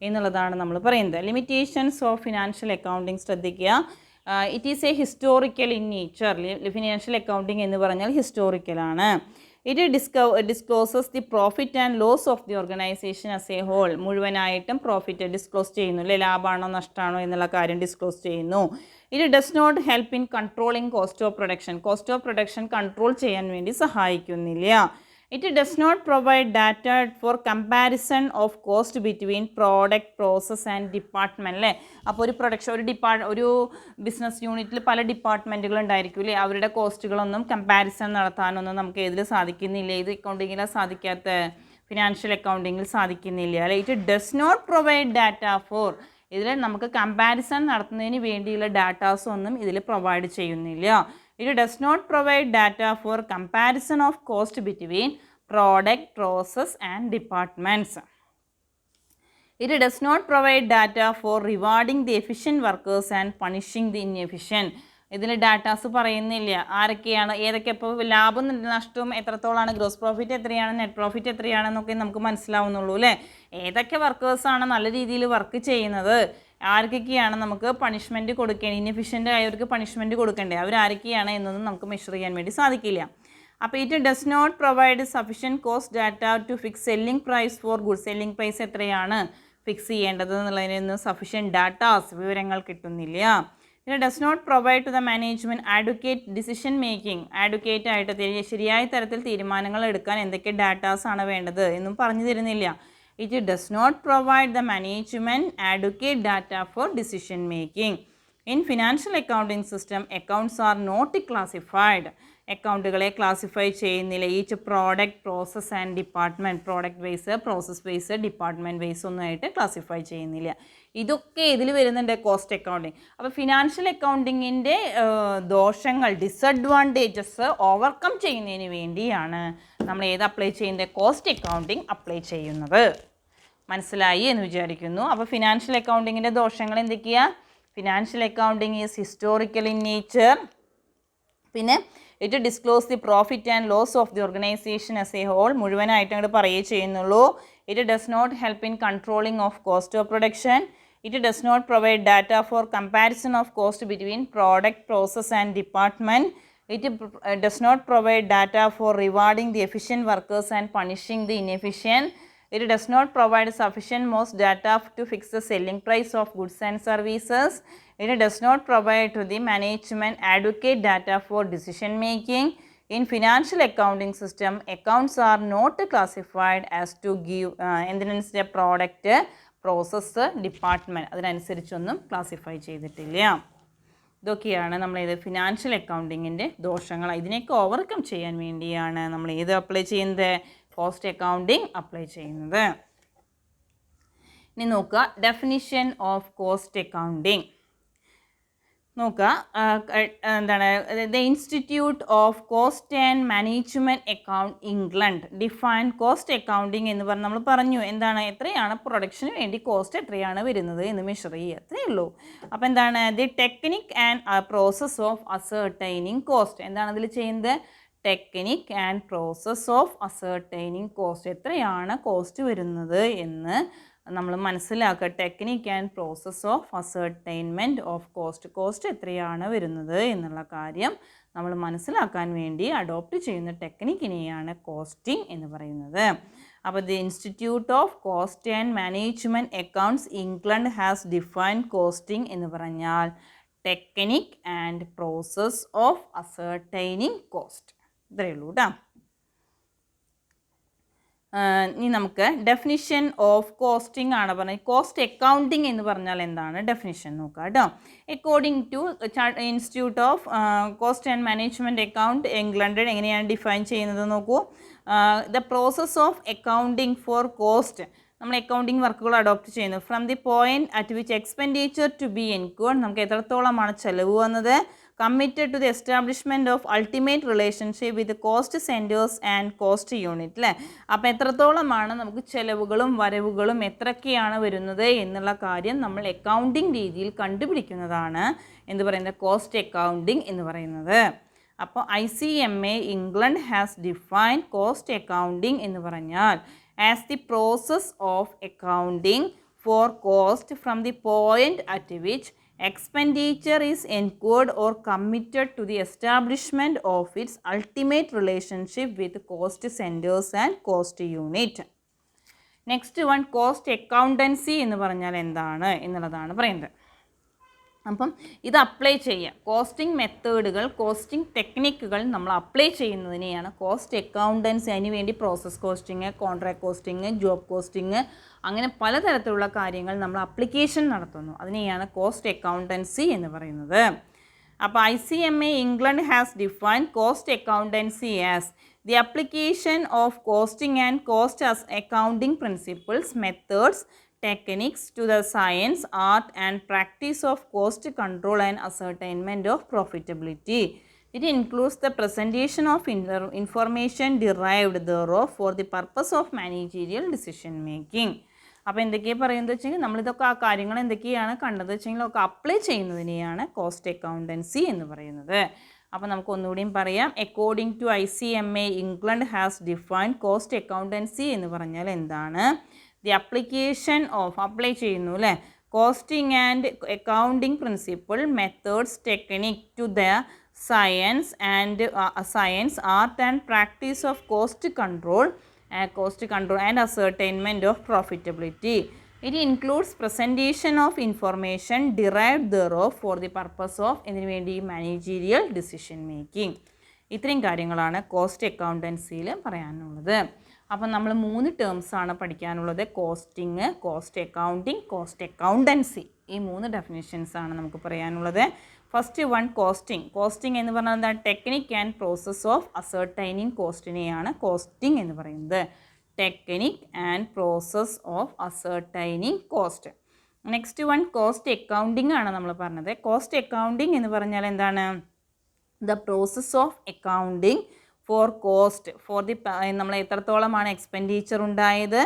എന്നുള്ളതാണ് നമ്മൾ പറയുന്നത്. ലിമിറ്റേഷൻസ് ഓഫ് ഫിനാൻഷ്യൽ അക്കൗണ്ടിങ് ശ്രദ്ധിക്കുക. It is a historical in nature. Financial accounting എന്ന് പറഞ്ഞാൽ ഹിസ്റ്റോറിക്കലാണ്. It discloses the profit and loss of the organisation as a whole. മുഴുവനായിട്ടും പ്രോഫിറ്റ് ഡിസ്ക്ലോസ് ചെയ്യുന്നു അല്ലേ? ലാഭമാണോ നഷ്ടമാണോ എന്നുള്ള കാര്യം ഡിസ്ക്ലോസ് ചെയ്യുന്നു. It does not help in controlling cost of production. Cost of production control ചെയ്യാൻ വേണ്ടി സഹായിക്കുന്നില്ല. It does not provide data for comparison of cost between product, process and department അല്ലേ? അപ്പോൾ ഒരു ബിസിനസ് യൂണിറ്റിൽ പല ഡിപ്പാർട്ട്മെൻറ്റുകൾ ഉണ്ടായിരിക്കും അല്ലേ? അവരുടെ കോസ്റ്റുകളൊന്നും കമ്പാരിസൺ നടത്താനൊന്നും നമുക്ക് ഏതിൽ സാധിക്കുന്നില്ല. ഏത് അക്കൗണ്ടിങ്ങിലാണ് സാധിക്കാത്ത? ഫിനാൻഷ്യൽ അക്കൗണ്ടിങ്ങിൽ സാധിക്കുന്നില്ല അല്ലെ. It does not provide data for, ഇതിൽ നമുക്ക് കമ്പാരിസൺ നടത്തുന്നതിന് വേണ്ടിയുള്ള ഡാറ്റാസ് ഒന്നും ഇതിൽ പ്രൊവൈഡ് ചെയ്യുന്നില്ല. It does not provide data for comparison of cost between product, process and departments. It does not provide data for rewarding the efficient workers and punishing the inefficient. ഇതിൽ datas പറയുന്നില്ല ആരൊക്കെയാണ്, ഏതൊക്കെ, ഇപ്പോൾ ലാഭം നഷ്ടവും എത്രത്തോളമാണ്, ഗ്രോസ് പ്രോഫിറ്റ് എത്രയാണ്, net profit എത്രയാണെന്നൊക്കെ നമുക്ക് മനസ്സിലാവുന്നുള്ളൂ അല്ലേ. ഏതൊക്കെ വർക്കേഴ്സാണ് നല്ല രീതിയിൽ വർക്ക് ചെയ്യുന്നത്, ആർക്കൊക്കെയാണ് നമുക്ക് പണിഷ്മെൻറ്റ് കൊടുക്കേണ്ടത്, ഇൻഎഫിഷ്യൻ്റ് ആയവർക്ക് പണിഷ്മെൻറ്റ് കൊടുക്കേണ്ടത്, അവരാരൊക്കെയാണ് എന്നൊന്നും നമുക്ക് മെഷർ ചെയ്യാൻ വേണ്ടി സാധിക്കില്ല. അപ്പോൾ it does not provide sufficient cost data to fix selling price for good, selling price എത്രയാണ് ഫിക്സ് ചെയ്യേണ്ടത് എന്നുള്ളതിനൊന്നും സഫിഷ്യൻറ്റ് ഡാറ്റാസ്, വിവരങ്ങൾ കിട്ടുന്നില്ല. It does not provide to the management adequate decision making, adequate ആയിട്ട് ശരിയായ തരത്തിൽ തീരുമാനങ്ങൾ എടുക്കാൻ എന്തൊക്കെ ഡാറ്റാസ് ആണ് വേണ്ടത് എന്നും പറഞ്ഞു തരുന്നില്ല. It does not provide the management advocate data for decision making. In financial accounting system accounts are not classified, അക്കൗണ്ടുകളെ ക്ലാസിഫൈ ചെയ്യുന്നില്ല. Each product, process and department, product wise, process wise, department wise ഒന്നുമായിട്ട് classify ചെയ്യുന്നില്ല. ഇതൊക്കെ ഇതിൽ വരുന്നുണ്ട് cost accounting. അപ്പോൾ financial അക്കൗണ്ടിങ്ങിൻ്റെ ദോഷങ്ങൾ, ഡിസഡ്വാൻറ്റേജസ് ഓവർകം ചെയ്യുന്നതിന് വേണ്ടിയാണ് നമ്മൾ ഏത് അപ്ലൈ ചെയ്യുന്നത്, കോസ്റ്റ് അക്കൗണ്ടിങ് അപ്ലൈ ചെയ്യുന്നത്. മനസ്സിലായി എന്ന് വിചാരിക്കുന്നു. അപ്പോൾ ഫിനാൻഷ്യൽ അക്കൗണ്ടിങ്ങിൻ്റെ ദോഷങ്ങൾ എന്തൊക്കെയാണ്? Financial accounting is historical in nature. പിന്നെ it disclose the profit and loss of the organisation as a whole, മുഴുവനായിട്ട് അങ്ങോട്ട് പറയുകയേ ചെയ്യുന്നുള്ളൂ. It does not help in controlling of cost of production. It does not provide data for comparison of cost between product, process and department. It does not provide data for rewarding the efficient workers and punishing the inefficient. It does not provide sufficient most data to fix the selling price of goods and services. It does not provide to the management adequate data for decision making. In financial accounting system, accounts are not classified as to give the product, process, department. അതിനനുസരിച്ചൊന്നും classify ചെയ്തിട്ടില്ല. ഇതൊക്കെയാണ് നമ്മൾ ഇത് financial അക്കൗണ്ടിങ്ങിൻ്റെ ദോഷങ്ങൾ. ഇതിനെയൊക്കെ overcome ചെയ്യാൻ വേണ്ടിയാണ് നമ്മൾ ഏത് അപ്ലൈ ചെയ്യുന്നത്, കോസ്റ്റ് അക്കൗണ്ടിങ് അപ്ലൈ ചെയ്യുന്നത്. ഇനി നോക്കുക ഡെഫിനിഷൻ ഓഫ് കോസ്റ്റ് അക്കൗണ്ടിങ്. നോക്കുക എന്താണ്, the institute of cost and Management Account England define cost accounting എന്ന് പറഞ്ഞ് നമ്മൾ പറഞ്ഞു. എന്താണ്, എത്രയാണ് പ്രൊഡക്ഷന് വേണ്ടി കോസ്റ്റ് എത്രയാണ് വരുന്നത് എന്ന് മെഷർ ചെയ്യുക, അത്രയേ ഉള്ളൂ. അപ്പോൾ എന്താണ്, the technique and process of ascertaining cost. എന്താണ് അതിൽ ചെയ്യുന്നത്, technique and process of ascertaining cost, എത്രയാണ് കോസ്റ്റ് വരുന്നത് എന്ന് നമ്മൾ മനസ്സിലാക്കുക. Technique and process of ascertainment of cost, cost എത്രയാണ് വരുന്നത് എന്നുള്ള കാര്യം നമ്മൾ മനസ്സിലാക്കാൻ വേണ്ടി അഡോപ്റ്റ് ചെയ്യുന്ന ടെക്നിക്കിനെയാണ് കോസ്റ്റിംഗ് എന്ന് പറയുന്നത്. അപ്പോൾ the institute of cost and management accounts England has defined costing എന്ന് പറഞ്ഞാൽ technique and process of ascertaining cost. ഇത്രയേ ഉള്ളൂ കേട്ടോ. ഇനി നമുക്ക് ഡെഫിനിഷൻ ഓഫ് കോസ്റ്റിംഗ് ആണ് പറഞ്ഞത്. കോസ്റ്റ് അക്കൗണ്ടിങ് എന്ന് പറഞ്ഞാൽ എന്താണ്, ഡെഫിനിഷൻ നോക്കാം കേട്ടോ. According to Institute of cost and Management Account England എങ്ങനെയാണ് ഡിഫൈൻ ചെയ്യുന്നത് നോക്കൂ. The process of accounting for cost, നമ്മൾ അക്കൗണ്ടിങ് വർക്കുകൾ അഡോപ്റ്റ് ചെയ്യുന്നു. From the point at which expenditure to be enquired, നമുക്ക് എത്രത്തോളമാണ് ചിലവ് വന്നത്. Committed to the establishment of ultimate relationship with cost centres and cost unit അല്ലേ. അപ്പോൾ എത്രത്തോളമാണ് നമുക്ക് ചിലവുകളും വരവുകളും എത്രയൊക്കെയാണ് വരുന്നത് എന്നുള്ള കാര്യം നമ്മൾ അക്കൗണ്ടിങ് രീതിയിൽ കണ്ടുപിടിക്കുന്നതാണ് എന്ന് പറയുന്നത് കോസ്റ്റ് അക്കൗണ്ടിങ് എന്ന് പറയുന്നത്. അപ്പോൾ ICMA England has defined cost accounting എന്ന് പറഞ്ഞാൽ as the process of accounting for cost from the point at which expenditure is incurred or committed to the establishment of its ultimate relationship with cost centers and cost unit. Next one cost accountancy എന്ന് പറഞ്ഞാൽ എന്താണ് എന്നുള്ളതാണ് പറയുന്നത്. അപ്പം ഇത് apply ചെയ്യാം, costing മെത്തേഡുകൾ, costing ടെക്നിക്കുകൾ നമ്മൾ അപ്ലൈ ചെയ്യുന്നതിനെയാണ് കോസ്റ്റ് അക്കൗണ്ടൻസി. അതിന് വേണ്ടി process costing, contract costing, job costing, അങ്ങനെ പലതരത്തിലുള്ള കാര്യങ്ങൾ നമ്മൾ അപ്ലിക്കേഷൻ നടത്തുന്നു. അതിനെയാണ് കോസ്റ്റ് അക്കൗണ്ടൻസി എന്ന് പറയുന്നത്. അപ്പോൾ ICMA England has defined cost accountancy as the application of costing and cost accounting principles methods techniques to the science, art and practice of cost control and ascertainment of profitability. It includes the presentation of information derived thereof for the purpose of managerial decision making. അപ്പോൾ എന്തൊക്കെയാണ് പറയുന്നത് വെച്ചെങ്കിൽ നമ്മളിതൊക്കെ ആ കാര്യങ്ങൾ എന്തൊക്കെയാണ് കണ്ടത് വെച്ചെങ്കിൽ ഒക്കെ അപ്ലൈ ചെയ്യുന്നതിനെയാണ് കോസ്റ്റ് അക്കൗണ്ടൻസി എന്ന് പറയുന്നത്. അപ്പോൾ നമുക്ക് ഒന്നുകൂടിയും പറയാം. According to ICMA England has defined cost accountancy എന്ന് പറഞ്ഞാൽ എന്താണ്? ദി അപ്ലിക്കേഷൻ ഓഫ് അപ്ലൈ ചെയ്യുന്നു അല്ലേ, costing and accounting principle methods technique to the science art and practice of cost control and ascertainment of profitability. It includes presentation of information derived thereof for the purpose of ഇതിനു വേണ്ടി managerial decision making. ഇത്രയും കാര്യങ്ങളാണ് cost അക്കൗണ്ടൻസിയിൽ പറയാനുള്ളത്. അപ്പം നമ്മൾ 3 ടേംസാണ് പഠിക്കാനുള്ളത്. Costing, cost accounting, cost accountancy. ഈ 3 ഡെഫിനിഷൻസാണ് നമുക്ക് പറയാനുള്ളത്. First one costing. കോസ്റ്റിംഗ് എന്ന് പറഞ്ഞാൽ എന്താ? Technique and process of ascertaining കോസ്റ്റിനെയാണ് കോസ്റ്റിംഗ് എന്ന് പറയുന്നത്. Technique and process of ascertaining cost. Next one cost accounting ആണ് നമ്മൾ പറഞ്ഞത്. കോസ്റ്റ് അക്കൗണ്ടിങ് എന്ന് പറഞ്ഞാൽ എന്താണ്? The process of accounting for cost for the നമ്മൾ എത്രത്തോളമാണ് എക്സ്പെൻഡിച്ചർ ഉണ്ടായത്,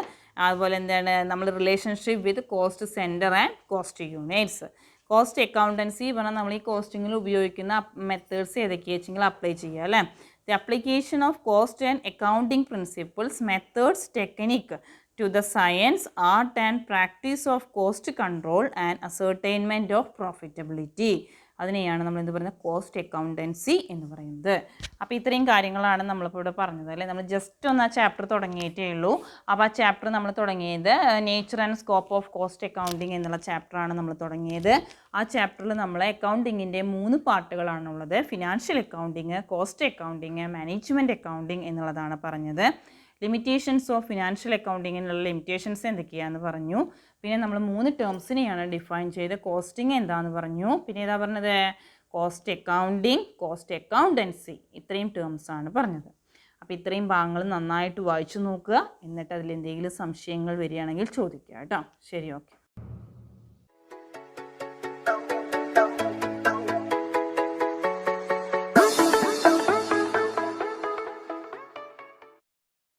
അതുപോലെ എന്താണ് നമ്മൾ relationship with cost centre and cost units. Cost accountancy പറഞ്ഞാൽ നമ്മൾ ഈ കോസ്റ്റിങ്ങിൽ ഉപയോഗിക്കുന്ന മെത്തേഡ്സ് ഏതൊക്കെയാണെന്ന് വെച്ചെങ്കിൽ അപ്ലൈ ചെയ്യുക അല്ലേ. The application of cost and accounting principles methods technique to the science art and practice of cost control and ascertainment of profitability. അതിനെയാണ് നമ്മൾ എന്ത് പറയുന്നത്? കോസ്റ്റ് അക്കൗണ്ടൻസി എന്ന് പറയുന്നത്. അപ്പോൾ ഇത്രയും കാര്യങ്ങളാണ് നമ്മളിപ്പോൾ ഇവിടെ പറഞ്ഞത് അല്ലേ. നമ്മൾ ജസ്റ്റ് ഒന്ന് ആ ചാപ്റ്റർ തുടങ്ങിയിട്ടേ ഉള്ളൂ. അപ്പോൾ ആ ചാപ്റ്റർ നമ്മൾ തുടങ്ങിയത് nature and scope of cost accounting എന്നുള്ള ചാപ്റ്ററാണ് നമ്മൾ തുടങ്ങിയത്. ആ ചാപ്റ്ററിൽ നമ്മൾ അക്കൗണ്ടിങ്ങിൻ്റെ 3 പാർട്ടുകളാണുള്ളത്. Financial accounting, cost accounting, management accounting എന്നുള്ളതാണ് പറഞ്ഞത്. ലിമിറ്റേഷൻസ് ഓഫ് ഫിനാൻഷ്യൽ അക്കൗണ്ടിങ്ങിനുള്ള ലിമിറ്റേഷൻസ് എന്തൊക്കെയാണെന്ന് പറഞ്ഞു. പിന്നെ നമ്മൾ 3 ടേംസിനെയാണ് ഡിഫൈൻ ചെയ്ത്. കോസ്റ്റിംഗ് എന്താണെന്ന് പറഞ്ഞു. പിന്നെ ഏതാ പറഞ്ഞത്? Cost accounting, cost accountancy. ഇത്രയും ടേംസാണ് പറഞ്ഞത്. അപ്പോൾ ഇത്രയും ഭാഗങ്ങൾ നന്നായിട്ട് വായിച്ചു നോക്കുക. എന്നിട്ട് അതിൽ എന്തെങ്കിലും സംശയങ്ങൾ വരികയാണെങ്കിൽ ചോദിക്കുക കേട്ടോ. ശരി, ഓക്കെ.